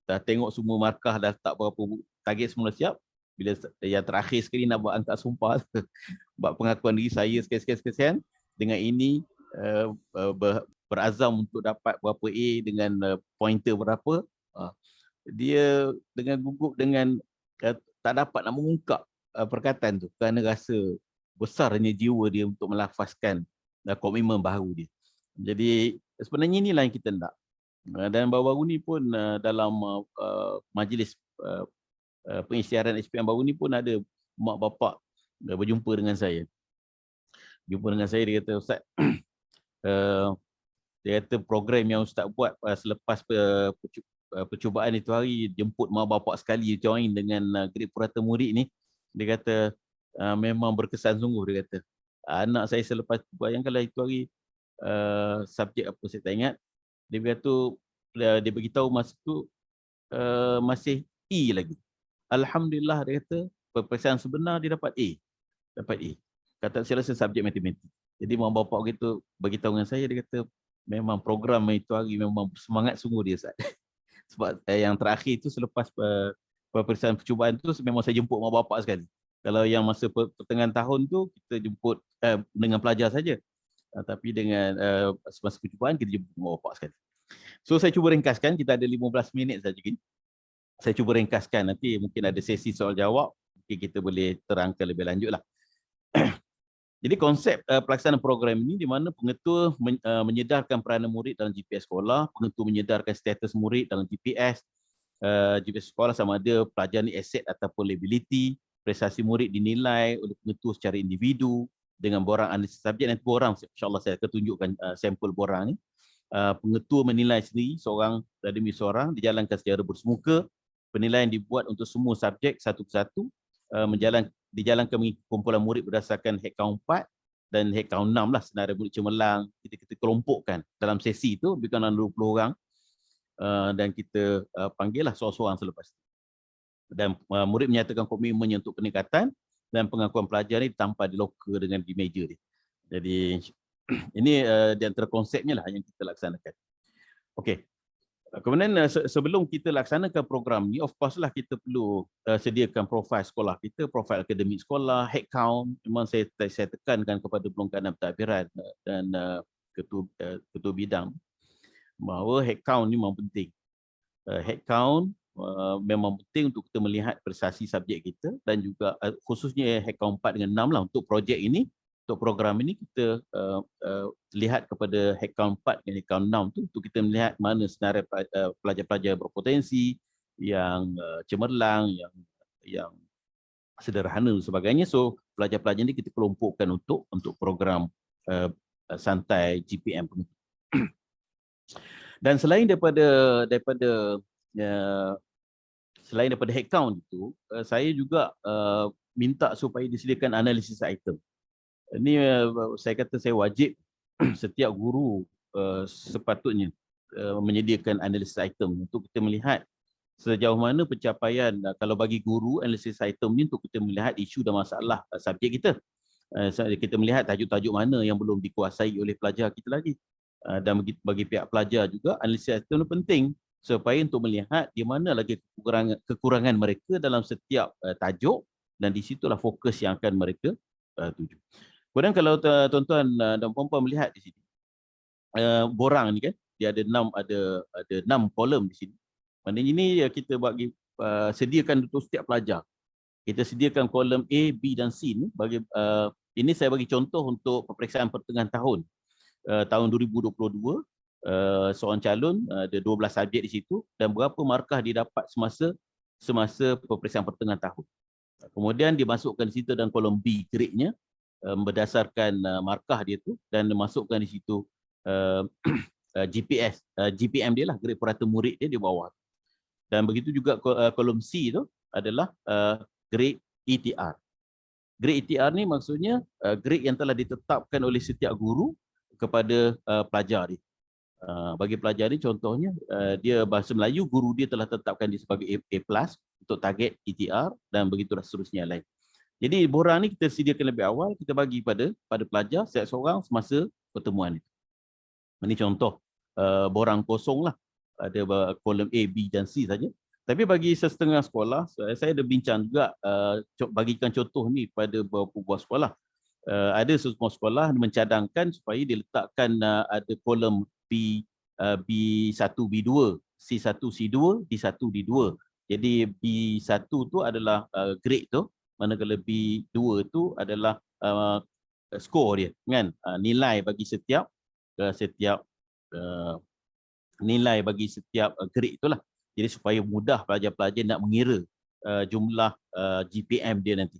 dah tengok semua markah, dah tak berapa target semula siap, bila yang terakhir sekali nak buat angkat sumpah buat pengakuan diri saya sekian-sekian dengan ini berazam untuk dapat berapa A dengan pointer berapa, dia dengan gugup, dengan tak dapat nak mengungkap perkataan tu kerana rasa besarnya jiwa dia untuk melafazkan komitmen baru dia. Jadi sebenarnya inilah yang kita nak. Dan baru-baru ni pun dalam majlis pengisytiharan SPM baru ni pun ada mak bapak berjumpa dengan saya. Dia kata, Ustaz, dia kata program yang Ustaz buat selepas percubaan itu hari, jemput mak bapak sekali join dengan grade purata murid ni, dia kata memang berkesan sungguh. Dia kata anak saya selepas, bayangkanlah itu hari subjek apa saya tak ingat, dia beritahu, dia beritahu masa tu masih E lagi. Alhamdulillah, dia kata peperiksaan sebenar dia dapat A. Kata saya rasa subjek matematik. Jadi mak bapak gitu beritahu dengan saya, dia kata memang program itu hari memang semangat sungguh dia, Ustaz. Sebab yang terakhir itu selepas peperiksaan percubaan tu memang saya jemput mak bapak sekali. Kalau yang masa pertengahan tahun tu kita jemput dengan pelajar saja. Tapi dengan semasa percubaan kita jemput mak bapak sekali. So saya cuba ringkaskan, kita ada 15 minit saja gini. Saya cuba ringkaskan, nanti mungkin ada sesi soal jawab, mungkin kita boleh terangkan lebih lanjut lah. Jadi konsep pelaksanaan program ini di mana pengetua menyedarkan peranan murid dalam GPS sekolah, pengetua menyedarkan status murid dalam GPS sekolah sama ada pelajar ni aset ataupun liability, prestasi murid dinilai oleh pengetua secara individu dengan borang analisis subjek. Nanti borang, insyaAllah saya akan tunjukkan sampel borang ni. Pengetua menilai sendiri seorang demi seorang, dijalankan secara bersemuka. Penilaian dibuat untuk semua subjek satu persatu, dijalankan mengikut kumpulan murid berdasarkan headcount 4 dan headcount 6 lah, senarai murid cemerlang. Kita kelompokkan dalam sesi itu, lebih kurang 20 orang, dan kita panggil lah seorang-seorang selepas itu. Dan murid menyatakan komitmennya untuk peningkatan dan pengakuan pelajar ni tanpa di locker dengan di meja dia. Jadi ini di antara konsepnya lah yang kita laksanakan. Okey. Kemudian sebelum kita laksanakan program ni, of course lah kita perlu sediakan profil sekolah kita, profil akademik sekolah, head count. Memang saya tekankan kepada pelongkaran pentadbiran dan ketua bidang bahawa head count ni memang penting. Head count memang penting untuk kita melihat prestasi subjek kita dan juga khususnya head count 4 dengan 6 lah untuk projek ini. Untuk program ini kita lihat kepada head count 4 dan head count 6 tu untuk kita melihat mana senarai pelajar-pelajar berpotensi, yang cemerlang, yang sederhana dan sebagainya. So pelajar-pelajar ni kita kelompokkan untuk program santai GPM penutup. Dan selain daripada head count itu, saya juga minta supaya disediakan analisis item. Ini saya kata saya wajib setiap guru sepatutnya menyediakan analisis item untuk kita melihat sejauh mana pencapaian. Kalau bagi guru, analisis item ni untuk kita melihat isu dan masalah subjek kita. Kita melihat tajuk-tajuk mana yang belum dikuasai oleh pelajar kita lagi. Dan bagi pihak pelajar juga, analisis item itu penting supaya untuk melihat di mana lagi kekurangan mereka dalam setiap tajuk, dan di situlah fokus yang akan mereka tuju. Kemudian kalau tuan-tuan dan puan-puan melihat di sini, borang ni kan, dia ada 6 kolom di sini. Maknanya ini kita bagi sediakan untuk setiap pelajar. Kita sediakan kolom A, B dan C ni bagi ini saya bagi contoh untuk peperiksaan pertengahan tahun. Tahun 2022, seorang calon ada 12 subjek di situ dan berapa markah dia dapat semasa peperiksaan pertengahan tahun. Kemudian dimasukkan di situ dalam kolom B grade-nya berdasarkan markah dia tu, dan masukkan di situ GPM dia lah, grade purata murid dia di bawah. Dan begitu juga kolom C tu adalah grade ETR. Grade ETR ni maksudnya grade yang telah ditetapkan oleh setiap guru kepada pelajar dia. Bagi pelajar ni contohnya dia bahasa Melayu, guru dia telah tetapkan dia sebagai A+ untuk target ETR dan begitulah seterusnya lain. Jadi borang ni kita sediakan lebih awal, kita bagi pada pelajar setiap seorang semasa pertemuan itu. Ini contoh borang kosong lah, ada kolom A, B dan C saja. Tapi bagi setengah sekolah, saya ada bincang juga bagikan contoh ni pada beberapa buah sekolah. Ada sebuah sekolah mencadangkan supaya diletakkan ada kolom B1, B2, C1, C2, D1, D2. Jadi B1 tu adalah grade tu, manakala B2 tu adalah skor dia, kan? Nilai bagi setiap nilai bagi setiap grade itulah. Jadi supaya mudah pelajar-pelajar nak mengira jumlah GPM dia nanti.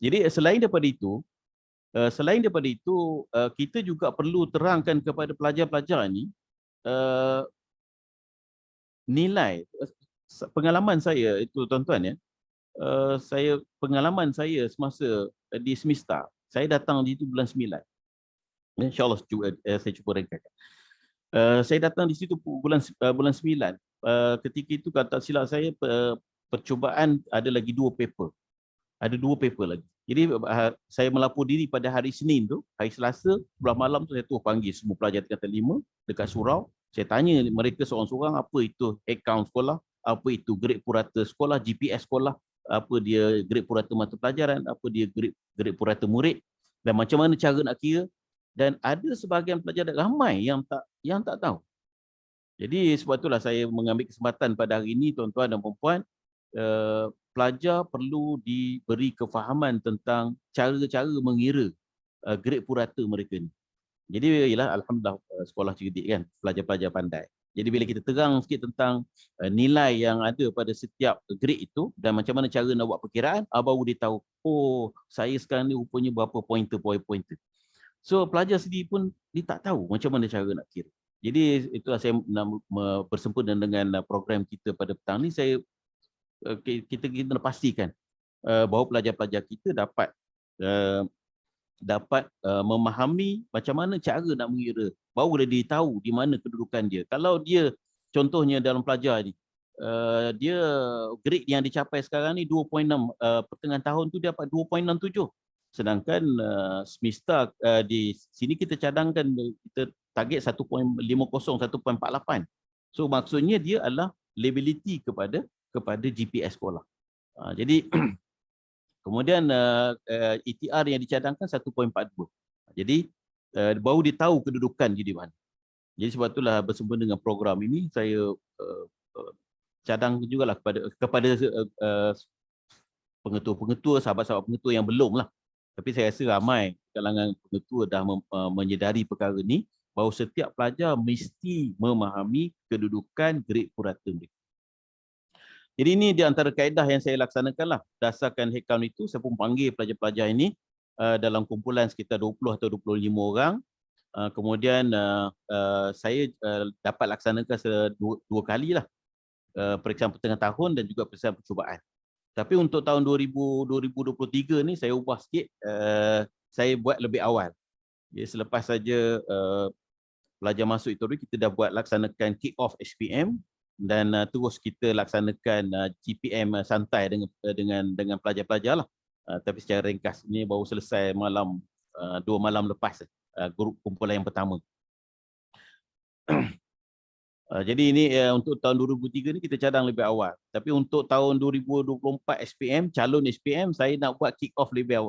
Jadi selain daripada itu, kita juga perlu terangkan kepada pelajar-pelajar ni nilai. Pengalaman saya itu tuan-tuan ya, pengalaman saya semasa di semester, saya datang di situ bulan 9. InsyaAllah saya cuba rengkahkan. Saya datang di situ bulan 9. Ketika itu kata silap saya, percubaan ada lagi 2 paper. Ada 2 paper lagi. Jadi saya melapor diri pada hari Senin tu, hari Selasa, sebelah malam tu saya panggil semua pelajar tingkatan 5 dekat surau. Saya tanya mereka seorang-seorang apa itu account sekolah, apa itu grade purata sekolah, GPS sekolah, apa dia grade purata mata pelajaran, apa dia grade purata murid, dan macam mana cara nak kira. Dan ada sebahagian pelajar ramai yang tak tahu. Jadi sebab itulah saya mengambil kesempatan pada hari ini, tuan-tuan dan puan-puan, pelajar perlu diberi kefahaman tentang cara-cara mengira grade purata mereka ni. Jadi ialah alhamdulillah sekolah cerdik kan, pelajar-pelajar pandai. Jadi bila kita terang sikit tentang nilai yang ada pada setiap grade itu dan macam mana cara nak buat perkiraan, baru dia tahu, oh saya sekarang ni rupanya berapa pointer. So pelajar sendiri pun dia tak tahu macam mana cara nak kira. Jadi itulah saya bersempena dengan program kita pada petang ni, kita nak pastikan bahawa pelajar-pelajar kita dapat memahami macam mana cara nak mengira. Baru dia tahu di mana kedudukan dia. Kalau dia contohnya dalam pelajar ni dia grade yang dicapai sekarang ni 2.6, pertengahan tahun tu dia dapat 2.67. Sedangkan semester di sini kita cadangkan, kita target 1.50, 1.48. So maksudnya dia adalah liability kepada GPS sekolah. Jadi kemudian ETR yang dicadangkan 1.42. Jadi baru dia tahu kedudukan dia di mana. Jadi sebab itulah bersama dengan program ini saya cadang jugalah kepada pengetua-pengetua, sahabat-sahabat pengetua yang belum lah. Tapi saya rasa ramai kalangan pengetua dah menyedari perkara ini, bahawa setiap pelajar mesti memahami kedudukan grade purata mereka. Jadi ini di antara kaedah yang saya laksanakan lah. Berdasarkan headcount itu, saya pun panggil pelajar-pelajar ini dalam kumpulan sekitar 20 atau 25 orang. Kemudian saya dapat laksanakan dua kali lah. Periksaan pertengahan tahun dan juga periksaan percubaan. Tapi untuk tahun 2023 ni saya ubah sikit, saya buat lebih awal. Jadi selepas saja pelajar masuk itu, kita dah buat laksanakan kick off HPM dan terus kita laksanakan GPM santai dengan pelajar-pelajar lah. Tapi secara ringkas ni baru selesai malam 2 malam lepas grup kumpulan yang pertama. Jadi ini untuk tahun 2023 ni kita cadang lebih awal. Tapi untuk tahun 2024 SPM, calon SPM, saya nak buat kick off lebih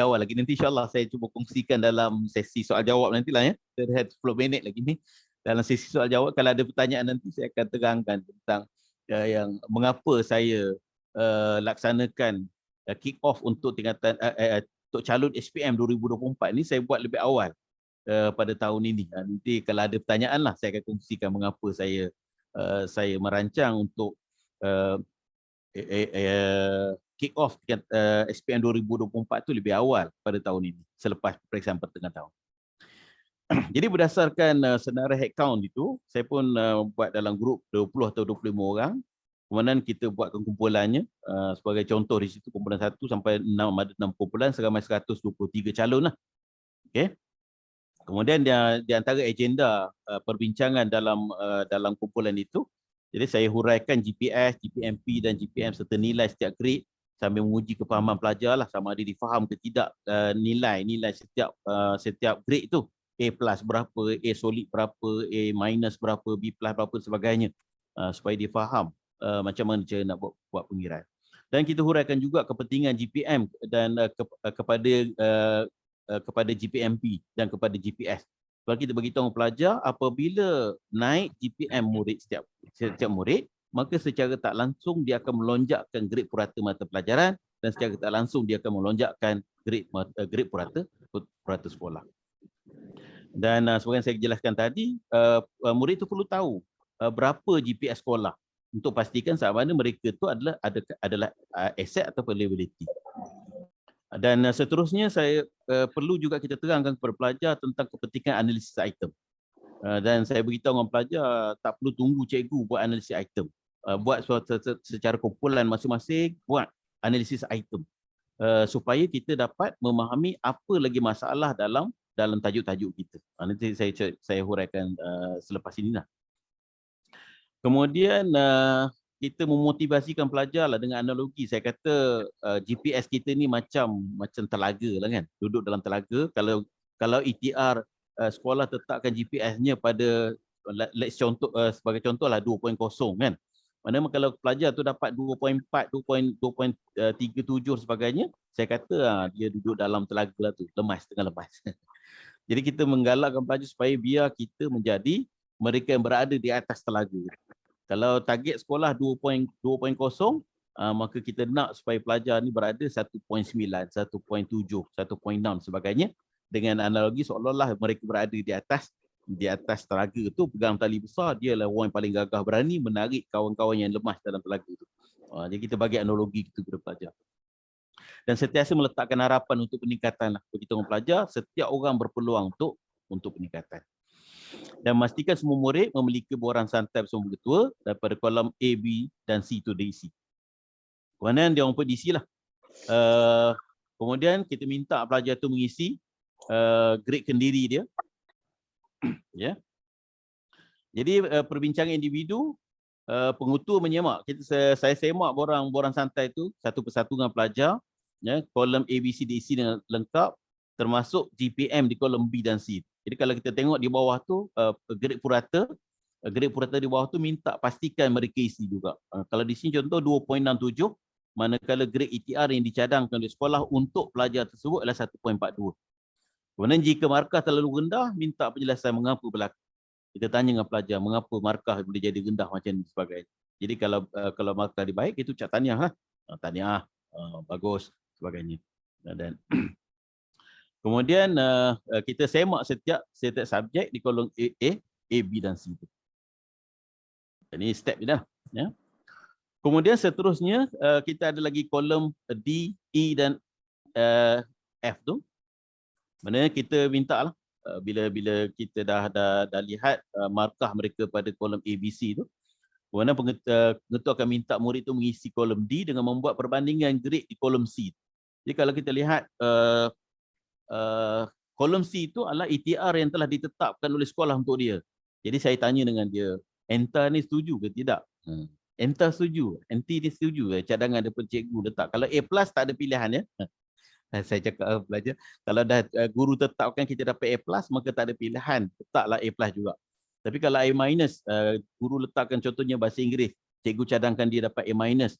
awal lagi. Nanti insyaAllah saya cuba kongsikan dalam sesi soal jawab nantilah ya. Kita ada 10 minit lagi ni. Dalam sesi soal jawab, kalau ada pertanyaan nanti saya akan terangkan tentang yang mengapa saya laksanakan kick off untuk tingkatan untuk calon SPM 2024 ni saya buat lebih awal pada tahun ini. Nanti kalau ada pertanyaan lah, saya akan kongsikan mengapa saya merancang untuk kick off SPM 2024 tu lebih awal pada tahun ini, selepas periksaan pertengahan tahun. Jadi berdasarkan senarai headcount itu, saya pun buat dalam grup 20 atau 25 orang. Kemudian kita buatkan kumpulannya, sebagai contoh di situ kumpulan 1 sampai 6, ada 6 kumpulan, seramai 123 calon lah. Okay. Kemudian di antara agenda perbincangan dalam kumpulan itu, jadi saya huraikan GPS, GPMP dan GPM serta nilai setiap grade sambil menguji kefahaman pelajar lah, sama ada difaham ke tidak nilai setiap grade itu. A plus berapa, A solid berapa, A minus berapa, B plus berapa sebagainya, supaya dia faham macam mana cara nak buat pengiraan. Dan kita huraikan juga kepentingan GPM dan kepada GPMP dan kepada GPS. Sebab kita beritahu pelajar, apabila naik GPM murid setiap murid, maka secara tak langsung dia akan melonjakkan grade purata mata pelajaran dan secara tak langsung dia akan melonjakkan grade purata sekolah. Dan seperti yang saya jelaskan tadi, murid itu perlu tahu berapa GPS sekolah untuk pastikan sama ada mereka itu adalah aset atau liability. Dan seterusnya saya perlu juga kita terangkan kepada pelajar tentang kepentingan analisis item. Dan saya beritahu dengan pelajar tak perlu tunggu cikgu buat analisis item. Buat secara kumpulan masing-masing, buat analisis item. Supaya kita dapat memahami apa lagi masalah dalam tajuk-tajuk kita. Nanti saya huraikan selepas ini lah. Kemudian kita memotivasikan pelajar lah dengan analogi. Saya kata GPS kita ni macam telaga lah kan. Duduk dalam telaga. Kalau ETR sekolah tetapkan GPS-nya pada sebagai contoh lah 2.0 kan. Maknanya kalau pelajar tu dapat 2.4, 2.37 sebagainya, saya kata dia duduk dalam telaga lah tu, tengah lemas. Jadi kita menggalakkan pelajar supaya biar kita menjadi mereka yang berada di atas telaga. Kalau target sekolah 2.0, maka kita nak supaya pelajar ni berada 1.9, 1.7, 1.6 sebagainya. Dengan analogi seolah-olah mereka berada di atas telaga tu, pegang tali besar, dia lah orang yang paling gagah berani menarik kawan-kawan yang lemah dalam telaga tu. Jadi kita bagi analogi itu kepada pelajar. Dan sentiasa meletakkan harapan untuk peningkatan lah. Beritahu pelajar, setiap orang berpeluang untuk peningkatan. Dan memastikan semua murid memiliki borang santai bersama ketua daripada kolom A, B dan C itu diisi. Kemudian dia orang pun diisi lah. Kemudian kita minta pelajar itu mengisi grade kendiri dia. Ya. Jadi perbincangan individu pengutua menyemak. Saya semak borang santai tu satu persatu dengan pelajar, ya, kolom A, B, C diisi dengan lengkap, termasuk GPM di kolom B dan C. Jadi kalau kita tengok di bawah tu grade purata di bawah tu minta pastikan mereka isi juga. Kalau di sini contoh 2.67, manakala grade ETR yang dicadangkan di sekolah untuk pelajar tersebut adalah 1.42. Kemudian jika markah terlalu rendah, minta penjelasan mengapa berlaku. Kita tanya dengan pelajar mengapa markah boleh jadi rendah macam ni sebagainya. Jadi kalau markah dia baik, itu ucap tahniah lah. Tahniah, bagus sebagainya. Dan kemudian kita semak setiap subjek di kolom A, B dan C. Ini step ni dah. Ya. Kemudian seterusnya kita ada lagi kolom D, E dan F tu. Mana kita minta lah bila kita dah lihat markah mereka pada kolom A, B, C tu, kemudian pengetua akan minta murid tu mengisi kolom D dengan membuat perbandingan grade di kolom C. Jadi kalau kita lihat kolom C itu adalah ETR yang telah ditetapkan oleh sekolah untuk dia. Jadi saya tanya dengan dia, Enta ni setuju ke tidak? Enta setuju, Enti ni setuju cadangan daripada cikgu letak. Kalau A+ tak ada pilihan ya. Saya cakap pelajar, kalau dah guru tetapkan kita dapat A+, maka tak ada pilihan, letaklah A+ juga. Tapi kalau A-, guru letakkan contohnya bahasa Inggeris, cikgu cadangkan dia dapat A-.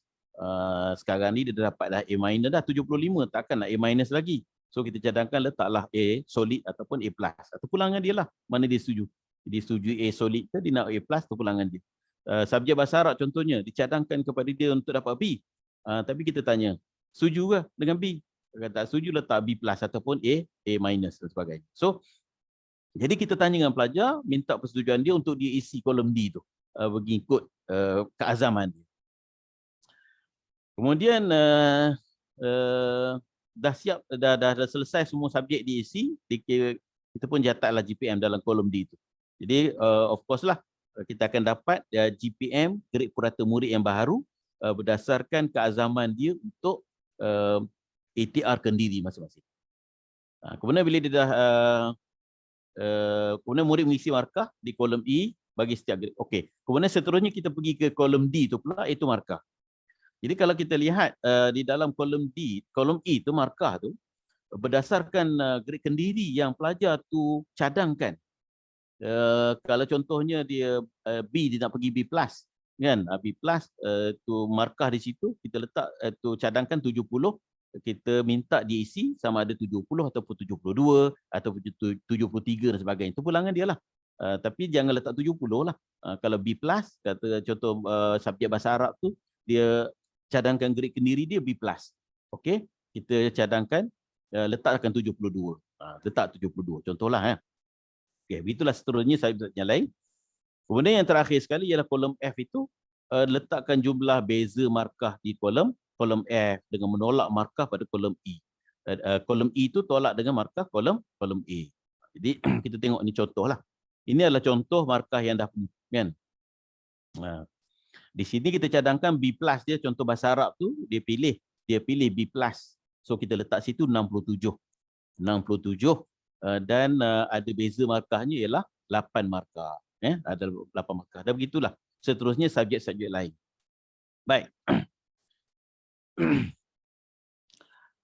Sekarang ni dia dah dapat dah A- dah 75, takkanlah A- lagi. So kita cadangkan letaklah A solid ataupun A+. Atau pulangan dia lah, mana dia setuju. Dia setuju A solid ke, dia nak A+, atau pulangan dia. Subjek bahasa Arab contohnya, dicadangkan kepada dia untuk dapat B. Tapi kita tanya, setuju ke dengan B? Kalau tak setuju, letak B+ ataupun A- dan sebagainya. So, jadi kita tanya dengan pelajar, minta persetujuan dia untuk dia isi kolom D tu, mengikut keazaman dia. Kemudian dah siap, dah selesai semua subjek diisi, kita pun catatlah GPM dalam kolom D tu. Jadi of course lah, kita akan dapat GPM, grade purata murid yang baru, berdasarkan keazaman dia untuk ATR kendiri masing-masing. Kemudian bila dia dah kemudian murid mengisi markah di kolom E bagi setiap grade. Okey. Kemudian seterusnya kita pergi ke kolom D tu pula, iaitu markah. Jadi kalau kita lihat di dalam kolom D, kolom E tu markah tu berdasarkan grade kendiri yang pelajar tu cadangkan. Kalau contohnya dia B, dia nak pergi B+, kan? B+, tu markah di situ kita letak tu cadangkan 70, kita minta diisi sama ada 70 ataupun 72 ataupun 73 dan sebagainya. Itu pulangan dia lah. Tapi jangan letak 70 lah. Kalau B+, kata contoh subjek bahasa Arab tu, dia cadangkan grade kendiri dia B+. Okey, kita cadangkan letakkan 72. Letak 72 contohlah. Okey, begitulah seterusnya subjek yang lain. Kemudian yang terakhir sekali ialah kolom F itu, letakkan jumlah beza markah di kolom F dengan menolak markah pada kolom E. Kolom E itu tolak dengan markah kolom A. Jadi kita tengok ni contohlah. Ini adalah contoh markah yang dah penuh, kan? Di sini kita cadangkan B+ dia, contoh bahasa Arab tu dia pilih B+. So kita letak situ 67. Dan ada beza markahnya ialah 8 markah. Ada 8 markah. Dan begitulah seterusnya subjek-subjek lain. Baik.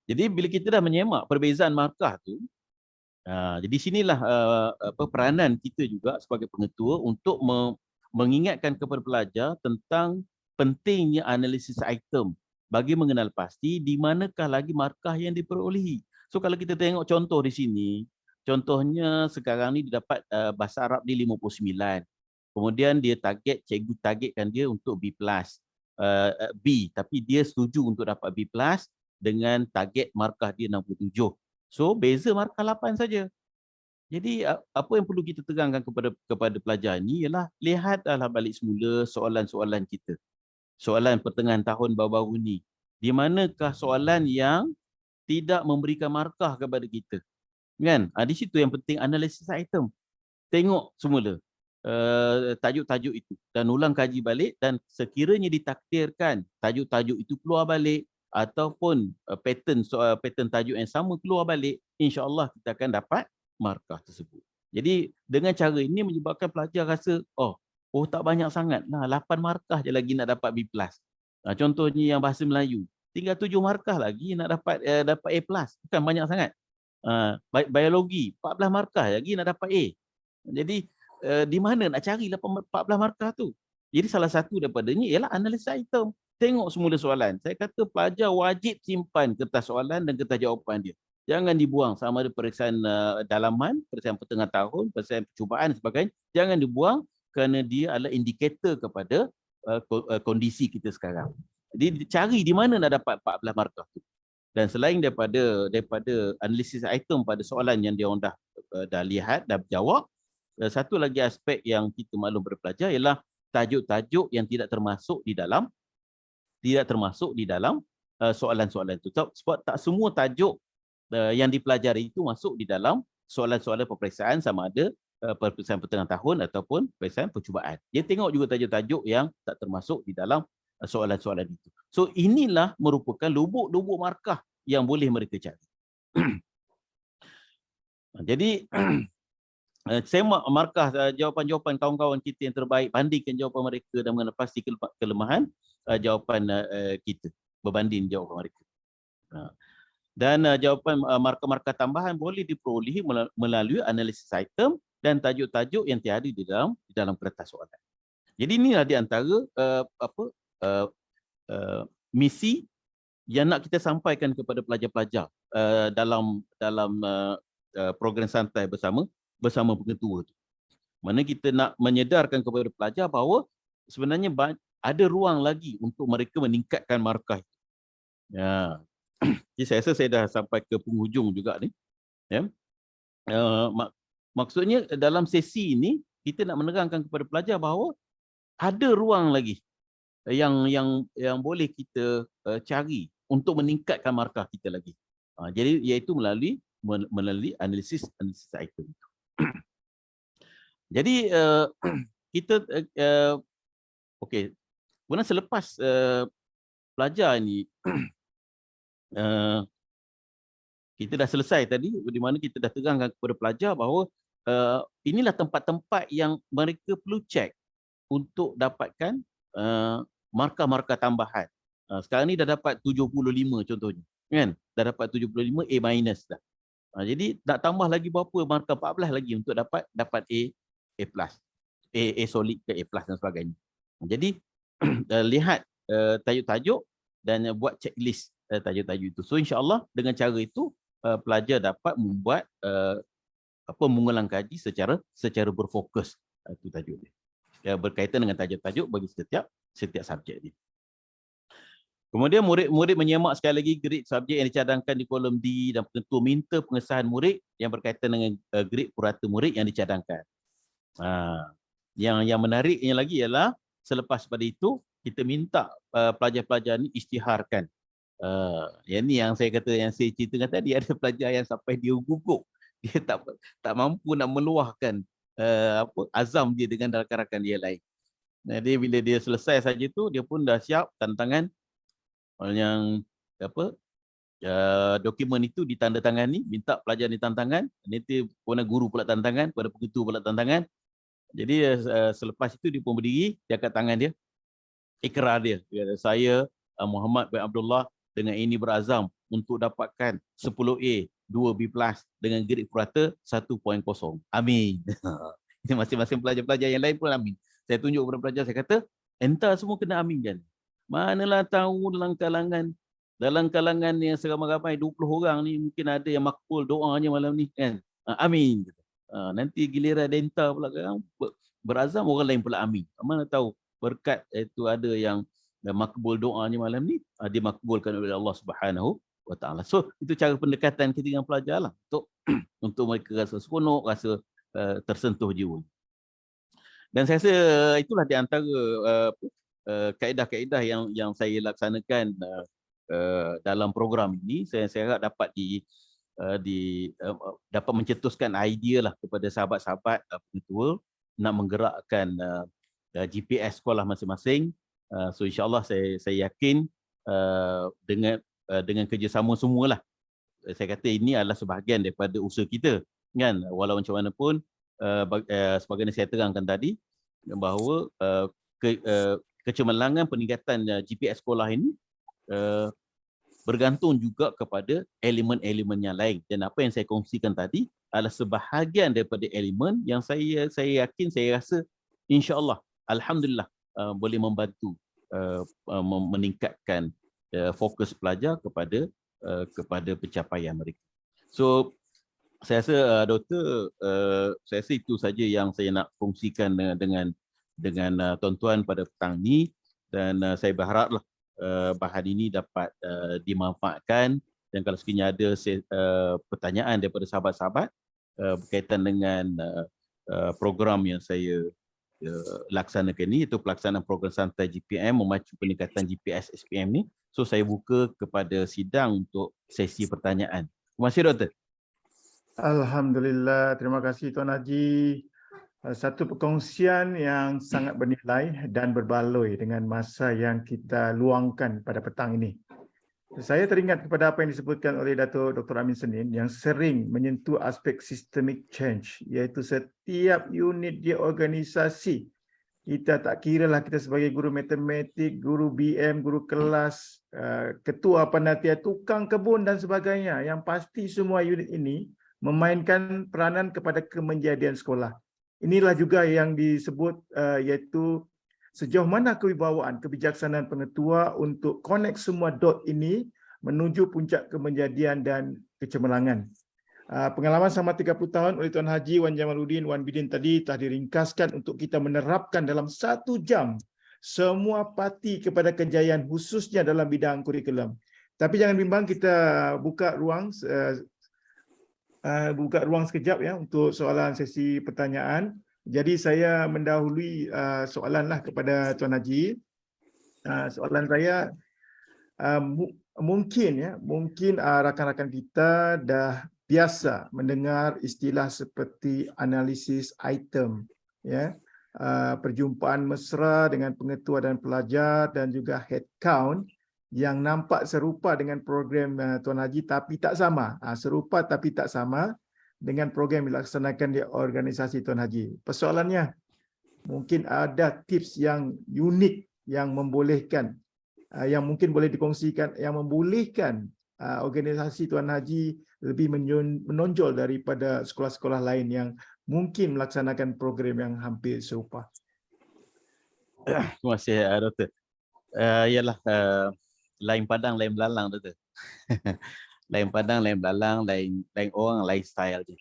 Jadi bila kita dah menyemak perbezaan markah tu, jadi sinilah peranan kita juga sebagai pengetua untuk mengingatkan kepada pelajar tentang pentingnya analisis item bagi mengenal pasti di manakah lagi markah yang diperolehi. So kalau kita tengok contoh di sini, contohnya sekarang ni dia dapat bahasa Arab dia 59. Kemudian dia cikgu targetkan dia untuk B+. B, tapi dia setuju untuk dapat B+ dengan target markah dia 67. So beza markah 8 saja. Jadi apa yang perlu kita tegangkan kepada pelajar ni ialah lihatlah balik semula soalan-soalan kita. Soalan pertengahan tahun baru-baru ni. Di manakah soalan yang tidak memberikan markah kepada kita? Kan? Di situ yang penting analisis item. Tengok semula tajuk-tajuk itu dan ulang kaji balik, dan sekiranya ditakdirkan tajuk-tajuk itu keluar balik ataupun pattern tajuk yang sama keluar balik, insya-Allah kita akan dapat markah tersebut. Jadi dengan cara ini menyebabkan pelajar rasa, oh, Oh tak banyak sangat. Nah, 8 markah je lagi nak dapat B+. Contohnya yang bahasa Melayu, tinggal 7 markah lagi nak dapat A+. Bukan banyak sangat. Biologi, 14 markah lagi nak dapat A. Jadi di mana nak cari 14 markah tu? Jadi salah satu daripadanya ialah analisis item. Tengok semula soalan. Saya kata pelajar wajib simpan kertas soalan dan kertas jawapan dia. Jangan dibuang, sama ada periksaan dalaman, periksaan pertengah tahun, periksaan percubaan dan sebagainya. Jangan dibuang kerana dia adalah indikator kepada kondisi kita sekarang. Jadi cari di mana nak dapat 14 markah tu. Dan selain daripada analisis item pada soalan yang dia orang dah lihat, dah jawab, satu lagi aspek yang kita maklum berpelajar ialah tajuk-tajuk yang tidak termasuk di dalam soalan-soalan itu. Sebab tak semua tajuk yang dipelajari itu masuk di dalam soalan-soalan peperiksaan, sama ada peperiksaan pertengah tahun ataupun peperiksaan percubaan. Dia tengok juga tajuk-tajuk yang tak termasuk di dalam soalan-soalan itu. So inilah merupakan lubuk-lubuk markah yang boleh mereka cari. Jadi semak markah jawapan-jawapan kawan-kawan kita yang terbaik, bandingkan jawapan mereka dan mengenal pasti kelemahan jawapan kita berbanding jawapan mereka. Dan jawapan markah-markah tambahan boleh diperolehi melalui analisis item dan tajuk-tajuk yang tiada di dalam kertas soalan. Jadi inilah di antara misi yang nak kita sampaikan kepada pelajar-pelajar dalam program santai bersama pengetua tu. Mana kita nak menyedarkan kepada pelajar bahawa sebenarnya ada ruang lagi untuk mereka meningkatkan markah itu. Ya. Jadi saya rasa saya dah sampai ke penghujung juga ni. Ya. Maksudnya dalam sesi ini kita nak menerangkan kepada pelajar bahawa ada ruang lagi yang boleh kita cari untuk meningkatkan markah kita lagi. Jadi iaitu melalui analisis item itu. Jadi kita okey. Kemudian selepas pelajar ini kita dah selesai tadi, di mana kita dah terangkan kepada pelajar bahawa inilah tempat-tempat yang mereka perlu cek untuk dapatkan markah-markah tambahan. Sekarang ni dah dapat 75 contohnya, kan? Dah dapat 75 A- dah. Jadi nak tambah lagi berapa markah, 14 lagi untuk dapat A solid ke A+ dan sebagainya. Jadi lihat tajuk-tajuk dan buat checklist tajuk-tajuk itu. So insya-Allah dengan cara itu pelajar dapat membuat mengulang kaji secara berfokus itu tajuk dia. Berkaitan dengan tajuk-tajuk bagi setiap subjek dia. Kemudian murid menyemak sekali lagi grid subjek yang dicadangkan di kolom D dan pengetua minta pengesahan murid yang berkaitan dengan grid purata murid yang dicadangkan. Yang menariknya lagi ialah selepas pada itu kita minta pelajar-pelajar ni isytiharkan. Yang ni yang saya kata, yang saya ceritakan tadi, ada pelajar yang sampai dia gugup. Dia tak mampu nak meluahkan azam dia dengan rakan-rakan dia lain. Jadi bila dia selesai saja tu, dia pun dah siap tantangan yang dokumen itu ditandatangani, minta pelajar ni tantangan, nanti kepada guru pula tantangan, kepada pengetua pula tantangan. Jadi selepas itu dia pun berdiri, dia angkat tangan dia, ikrar dia. Dia kata, saya Muhammad bin Abdullah dengan ini berazam untuk dapatkan 10A, 2B+, dengan grade purata 1.0. Amin. Masing-masing pelajar-pelajar yang lain pun amin. Saya tunjuk kepada pelajar, saya kata, entah semua kena amin kan. Manalah tahu dalam kalangan yang seramai-ramai 20 orang ni mungkin ada yang makbul doanya malam ni kan. Amin. Nanti giliran denta pula kan berazam, orang lain pula amin. Mana tahu berkat itu ada yang makbul doanya malam ni, dia makbulkan oleh Allah Subhanahu wa taala. So itu cara pendekatan kita dengan pelajar lah untuk mereka rasa seronok, rasa tersentuh jiwa. Dan saya rasa itulah di antara kaedah-kaedah yang saya laksanakan dalam program ini. Saya harap dapat dapat mencetuskan idea lah kepada sahabat-sahabat pengetua nak menggerakkan GPS sekolah masing-masing. So insya-Allah saya yakin dengan kerjasama semualah. Saya kata ini adalah sebahagian daripada usaha kita kan. Walau macam mana pun sebagaimana saya terangkan tadi, bahawa kecemerlangan peningkatan GPS sekolah ini bergantung juga kepada elemen-elemen yang lain. Dan apa yang saya kongsikan tadi adalah sebahagian daripada elemen yang saya yakin, saya rasa insya-Allah, alhamdulillah boleh membantu meningkatkan fokus pelajar kepada pencapaian mereka. So saya rasa Doktor, saya rasa itu saja yang saya nak kongsikan dengan tuan-tuan pada petang ni, dan saya berharaplah bahan ini dapat dimanfaatkan, dan kalau sekiranya ada pertanyaan daripada sahabat-sahabat berkaitan dengan program yang saya laksanakan ni, itu pelaksanaan program santai GPM memacu peningkatan GPS SPM ni. So saya buka kepada sidang untuk sesi pertanyaan. Terima kasih Doktor. Alhamdulillah, terima kasih Tuan Haji. Satu perkongsian yang sangat bernilai dan berbaloi dengan masa yang kita luangkan pada petang ini. Saya teringat kepada apa yang disebutkan oleh Datuk Dr. Amin Senin yang sering menyentuh aspek systemic change, iaitu setiap unit di organisasi. Kita tak kiralah kita sebagai guru matematik, guru BM, guru kelas, ketua panitia, tukang kebun dan sebagainya. Yang pasti semua unit ini memainkan peranan kepada kemenjadian sekolah. Inilah juga yang disebut iaitu sejauh mana kewibawaan, kebijaksanaan pengetua untuk connect semua dot ini menuju puncak kemenjadian dan kecemerlangan. Pengalaman selama 30 tahun oleh Tuan Haji Wan Jamaluddin, Wan Bidin tadi telah diringkaskan untuk kita menerapkan dalam 1 jam semua parti kepada kejayaan khususnya dalam bidang kurikulum. Tapi jangan bimbang, kita buka ruang sekejap ya untuk soalan sesi pertanyaan. Jadi saya mendahului soalanlah kepada Tuan Haji. Soalan saya mungkin rakan-rakan kita dah biasa mendengar istilah seperti analisis item, ya, perjumpaan mesra dengan pengetua dan pelajar, dan juga head count yang nampak serupa dengan program Tuan Haji tapi tak sama. Serupa tapi tak sama dengan program yang dilaksanakan di organisasi Tuan Haji. Persoalannya, mungkin ada tips yang unik yang membolehkan, yang mungkin boleh dikongsikan, yang membolehkan organisasi Tuan Haji lebih menonjol daripada sekolah-sekolah lain yang mungkin melaksanakan program yang hampir serupa. Terima kasih Doktor. Ialah lain padang lain belalang Doktor. Lain padang lain belalang, lain orang, lain style je.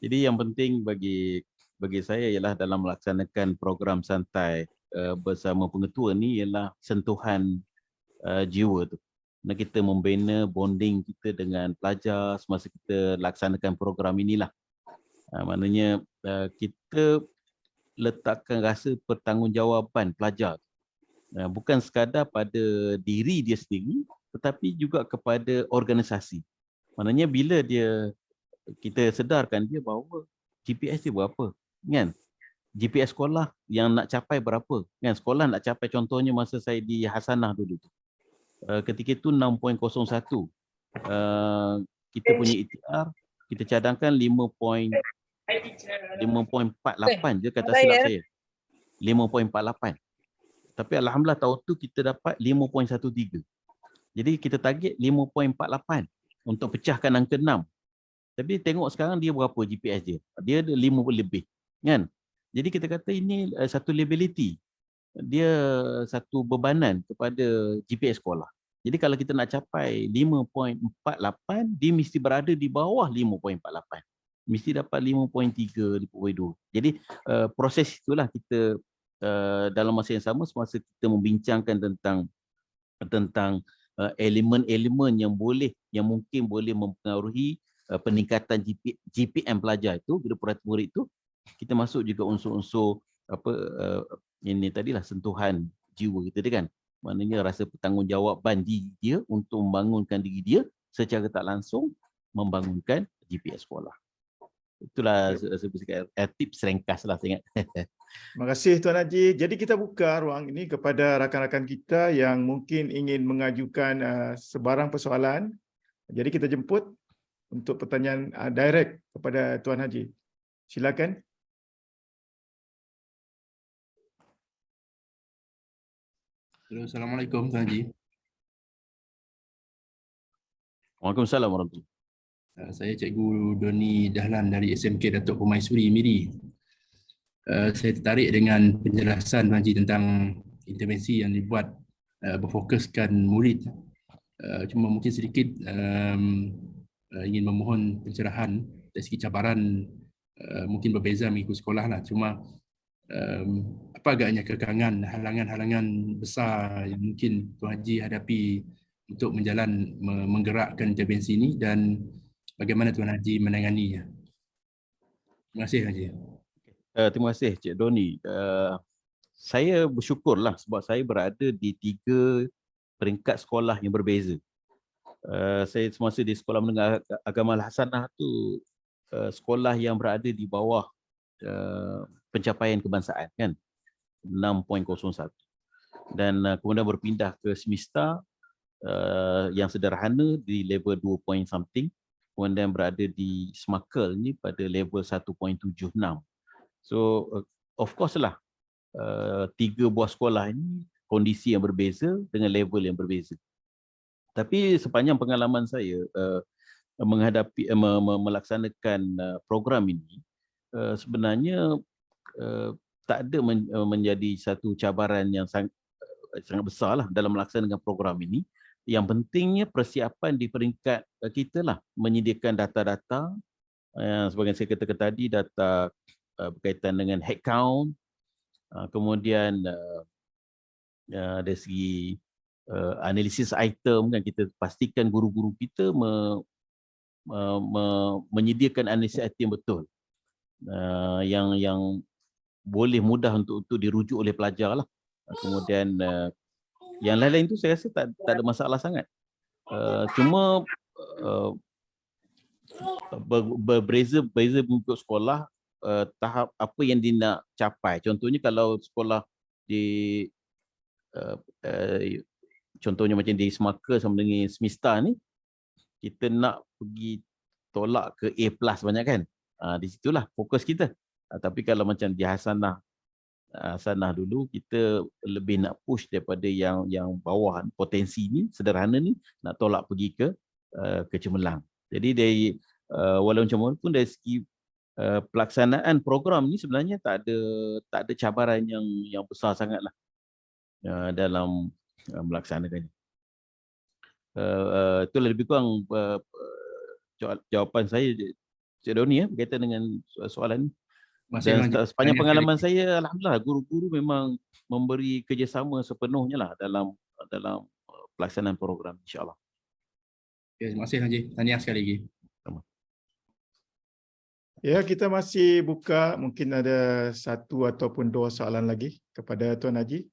Jadi yang penting bagi saya ialah dalam melaksanakan program santai bersama pengetua ni ialah sentuhan jiwa tu. Dan kita membina bonding kita dengan pelajar semasa kita laksanakan program inilah. Maknanya kita letakkan rasa pertanggungjawaban pelajar. Bukan sekadar pada diri dia sendiri, tetapi juga kepada organisasi. Maknanya bila kita sedarkan dia bahawa GPS dia berapa, kan? GPS sekolah yang nak capai berapa, kan? Sekolah nak capai, contohnya masa saya di Hasanah dulu tu, ketika itu 6.01, kita punya ITR kita cadangkan 5.48 je kata silap saya, 5.48. Tapi alhamdulillah tahun tu kita dapat 5.13. Jadi kita target 5.48 untuk pecahkan angka 6. Tapi tengok sekarang dia berapa GPS dia? Dia ada 5 lebih, kan? Jadi kita kata ini satu liability. Dia satu bebanan kepada GPS sekolah. Jadi kalau kita nak capai 5.48, dia mesti berada di bawah 5.48. Mesti dapat 5.3, 5.2. Jadi proses itulah kita dalam masa yang sama, semasa kita membincangkan tentang elemen-elemen yang mungkin boleh mempengaruhi peningkatan GPM pelajar itu, guru perhati murid itu, kita masuk juga unsur-unsur ini tadilah sentuhan jiwa kita kan. Maknanya rasa bertanggungjawab diri dia untuk membangunkan diri dia secara tak langsung membangunkan GPS sekolah. Itulah tips ringkas lah saya ingat. Terima kasih Tuan Haji. Jadi kita buka ruang ini kepada rakan-rakan kita yang mungkin ingin mengajukan sebarang persoalan. Jadi kita jemput untuk pertanyaan direct kepada Tuan Haji. Silakan. Assalamualaikum Tuan Haji. Waalaikumsalam warahmatullahi. Saya Cikgu Doni Dahlan dari SMK Datuk Permaisuri Miri. Saya tertarik dengan penjelasan Tuan Haji tentang intervensi yang dibuat berfokuskan murid. Cuma mungkin sedikit ingin memohon pencerahan dari segi cabaran mungkin berbeza mengikut sekolah lah. Cuma apa agaknya kekangan, halangan-halangan besar yang mungkin Tuan Haji hadapi untuk menggerakkan intervensi ini dan bagaimana Tuan Haji menanganinya. Terima kasih Haji. Terima kasih Cik Doni. Saya bersyukurlah sebab saya berada di 3 peringkat sekolah yang berbeza. Saya semasa di Sekolah Menengah Agama Al-Hasanah tu sekolah yang berada di bawah pencapaian kebangsaan kan, 6.01. Dan kemudian berpindah ke semesta yang sederhana di level 2 point something, kemudian berada di Smarkle ni pada level 1.76. So of course lah 3 buah sekolah ini kondisi yang berbeza dengan level yang berbeza. Tapi sepanjang pengalaman saya menghadapi melaksanakan program ini, sebenarnya tak ada menjadi satu cabaran yang sangat besar lah dalam melaksanakan program ini. Yang pentingnya persiapan di peringkat kita lah, menyediakan data-data sebagai saya katakan tadi, data berkaitan dengan headcount, kemudian dari segi analisis item kan, kita pastikan guru-guru kita menyediakan analisis item betul, yang boleh mudah untuk dirujuk oleh pelajar lah. Kemudian yang lain-lain tu saya rasa tak ada masalah sangat. Cuma berbeza mengikut sekolah, tahap apa yang dia nak capai. Contohnya kalau sekolah di contohnya macam di Smarkle sama dengan Semesta ni, kita nak pergi tolak ke A+ banyak kan. Di situlah fokus kita. Tapi kalau macam di Hasanah dulu, kita lebih nak push daripada yang bawah, potensi ni sederhana ni nak tolak pergi ke cemerlang. Jadi dari walau macam mana pun dari segi pelaksanaan program ni sebenarnya tak ada cabaran yang besar sangatlah dalam melaksanakannya. Itulah lebih kurang jawapan saya Cik Doni berkaitan dengan soalan ni. Dan sepanjang pengalaman saya, alhamdulillah guru-guru memang memberi kerjasama sepenuhnya lah dalam pelaksanaan program, insya-Allah. Okay, terima kasih Haji. Tahniah sekali lagi. Ya, kita masih buka, mungkin ada 1 ataupun 2 soalan lagi kepada Tuan Haji.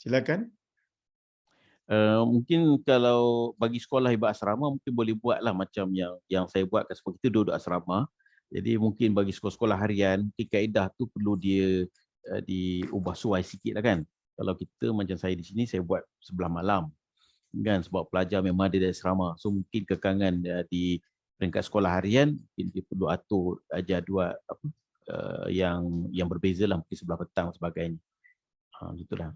Silakan. Mungkin kalau bagi sekolah ibadat asrama mungkin boleh buatlah macam yang saya buat, sebab kita duduk asrama. Jadi mungkin bagi sekolah-sekolah harian, kaedah tu perlu dia diubah suai sikit lah kan. Kalau kita macam saya di sini, saya buat sebelah malam kan, sebab pelajar memang ada di asrama. So mungkin kekangan di peringkat sekolah harian, mungkin dia perlu atur jadual yang berbeza lah, mungkin sebelah petang dan sebagainya. Gitulah.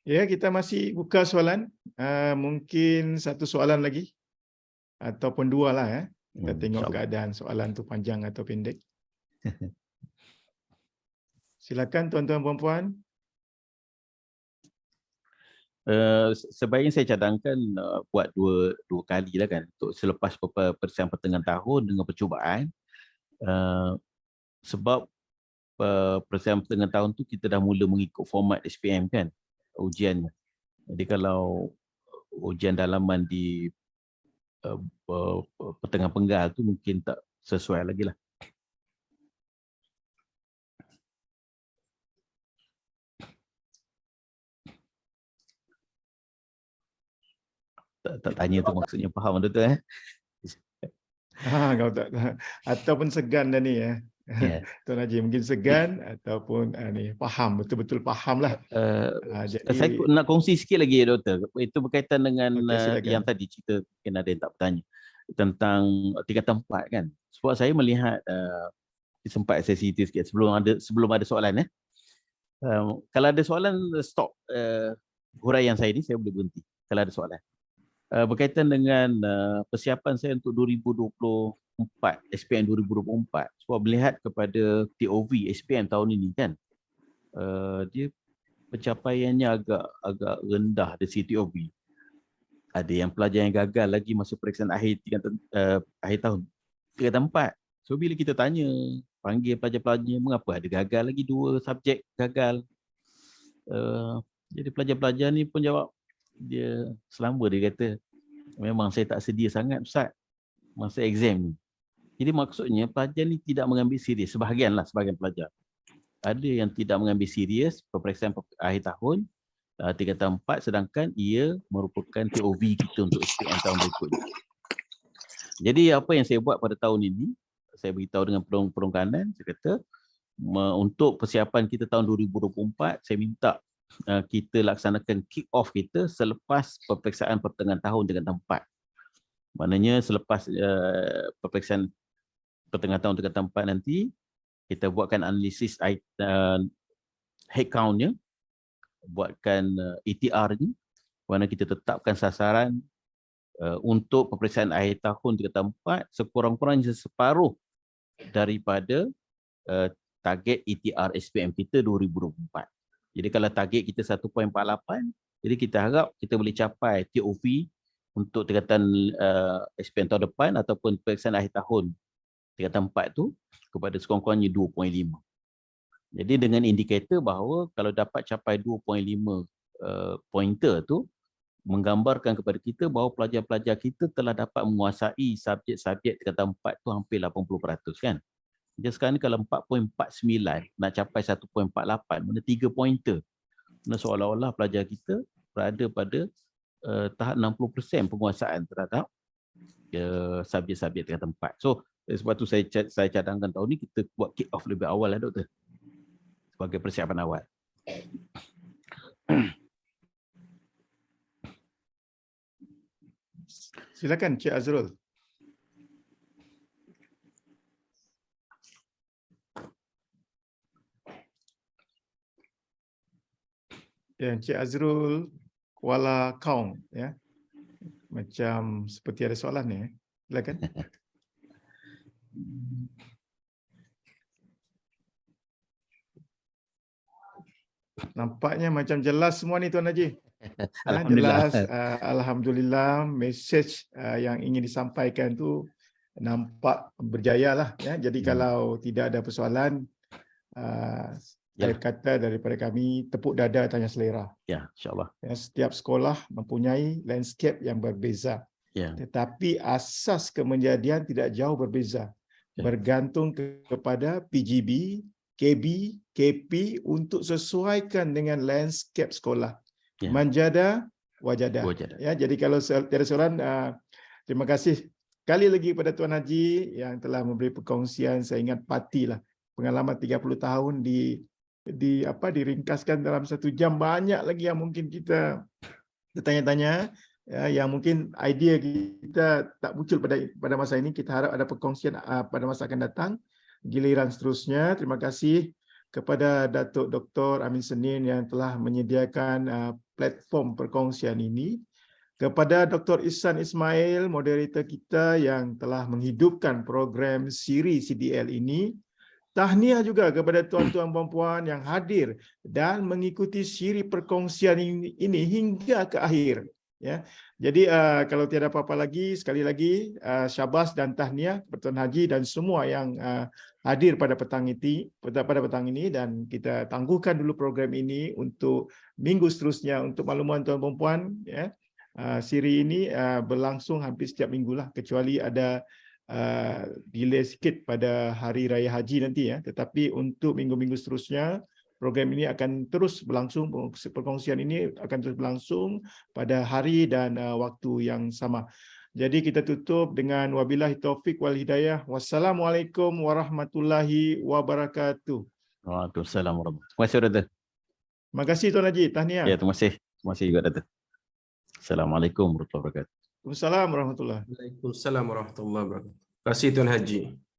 Ya, kita masih buka soalan. Mungkin 1 soalan lagi ataupun 2 lah ya. Kita tengok keadaan soalan tu panjang atau pendek. Silakan tuan-tuan puan-puan. Sebaiknya saya cadangkan buat dua kali lah kan, untuk selepas persiapan pertengahan tahun dengan percubaan. Sebab persiapan pertengahan tahun tu kita dah mula mengikut format SPM kan, ujiannya. Jadi kalau ujian dalaman di pertengahan penggal tu mungkin tak sesuai lagi lah. Tak tanya tu maksudnya faham betul Kau tak ataupun segan dah ni ya. Yeah. Tuan Haji mungkin segan ataupun ni faham, betul-betul faham lah. Jadi saya nak kongsi sikit lagi doktor. Itu berkaitan dengan yang tadi cerita, mungkin ada yang tak bertanya tentang tingkatan 4 kan. Sebab saya melihat sempat saya cerita sikit sebelum ada soalan. Kalau ada soalan, stop huraian saya ni, saya boleh berhenti kalau ada soalan. Berkaitan dengan persiapan saya untuk 2024, SPM 2024, sebab melihat kepada TOV SPM tahun ini kan, dia pencapaiannya agak rendah dari segi TOV. Ada yang pelajar yang gagal lagi masa peperiksaan akhir tahun 3/4. So bila kita tanya, panggil pelajar-pelajar, mengapa ada gagal lagi 2 subjek gagal. Jadi pelajar-pelajar ni pun jawab, dia selamba dia kata, memang saya tak sedia sangat Ustaz masa exam ni. Jadi maksudnya pelajar ni tidak mengambil serius, sebahagian pelajar. Ada yang tidak mengambil serius peperiksaan akhir tahun 3/4, sedangkan ia merupakan TOV kita untuk SPM tahun berikutnya. Jadi apa yang saya buat pada tahun ini, saya beritahu dengan perongkanan, saya kata untuk persiapan kita tahun 2024, saya minta kita laksanakan kick off kita selepas peperiksaan pertengahan tahun dengan tempat. Maknanya selepas peperiksaan pertengahan tahun dengan tempat nanti, kita buatkan analisis headcount-nya, buatkan ETR-nya, mana kita tetapkan sasaran untuk peperiksaan akhir tahun dengan tempat sekurang-kurangnya separuh daripada target ETR SPM kita 2024. Jadi kalau target kita 1.48, jadi kita harap kita boleh capai TOV untuk tingkatan SPM tahun depan ataupun peperiksaan akhir tahun tingkatan 4 tu kepada sekurang-kurangnya 2.5. Jadi dengan indikator bahawa kalau dapat capai 2.5 pointer tu, menggambarkan kepada kita bahawa pelajar-pelajar kita telah dapat menguasai subjek-subjek tingkatan 4 tu hampir 80% kan. Jadi sekarang ni kalau 4.49 nak capai 1.48, mana 3 pointer. Mana seolah-olah pelajar kita berada pada tahap 60% penguasaan terhadap subjek-subjek tingkatan 4. So sebab tu saya cadangkan tahun ni kita buat kick off lebih awal lah doktor, sebagai persiapan awal. Silakan Cik Azrul. Ya, Cik Azrul Kuala Kaung ya. Macam seperti ada soalan ni. Silakan. Nampaknya macam jelas semua ni Tuan Haji. Alhamdulillah. Jelas, alhamdulillah mesej yang ingin disampaikan tu nampak berjaya lah ya. Jadi kalau tidak ada persoalan, saya kata daripada kami tepuk dada tanya selera. Ya, insyaAllah. Ya, setiap sekolah mempunyai landscape yang berbeza. Ya. Tetapi asas kemenjadian tidak jauh berbeza. Ya. Bergantung kepada PGB, KB, KP untuk sesuaikan dengan landscape sekolah. Ya. Manjada, wajada. Ya, jadi kalau tiada soalan, terima kasih sekali lagi kepada Tuan Haji yang telah memberi perkongsian. Saya ingat patilah pengalaman 30 tahun diringkaskan dalam 1 jam. Banyak lagi yang mungkin kita tanya-tanya, ya, yang mungkin idea kita tak muncul pada masa ini. Kita harap ada perkongsian pada masa akan datang, giliran seterusnya. Terima kasih kepada Datuk Dr. Amin Senin yang telah menyediakan platform perkongsian ini. Kepada Dr. Ihsan Ismail, moderator kita yang telah menghidupkan program siri CDL ini. Tahniah juga kepada tuan-tuan puan-puan yang hadir dan mengikuti siri perkongsian ini hingga ke akhir. Ya, jadi kalau tiada apa-apa lagi, sekali lagi syabas dan tahniah kepada Tuan Haji dan semua yang hadir pada petang ini, dan kita tangguhkan dulu program ini untuk minggu seterusnya. Untuk makluman tuan puan-puan, ya, siri ini berlangsung hampir setiap minggulah, kecuali ada delay sikit pada hari raya haji nanti ya. Tetapi untuk minggu-minggu seterusnya program ini akan terus berlangsung, perkongsian ini akan terus berlangsung pada hari dan waktu yang sama. Jadi kita tutup dengan wabillahi taufik wal hidayah. Wassalamualaikum warahmatullahi wabarakatuh. Waalaikumsalam warahmatullahi wabarakatuh. Terima kasih Datuk. Terima kasih Tuan Haji, tahniah. Ya, terima kasih. Terima kasih juga Datuk. Assalamualaikum warahmatullahi wabarakatuh. Waalaikumsalam warahmatullahi. Waalaikumsalam warahmatullahi wabarakatuh. Terima kasih Tuan Haji.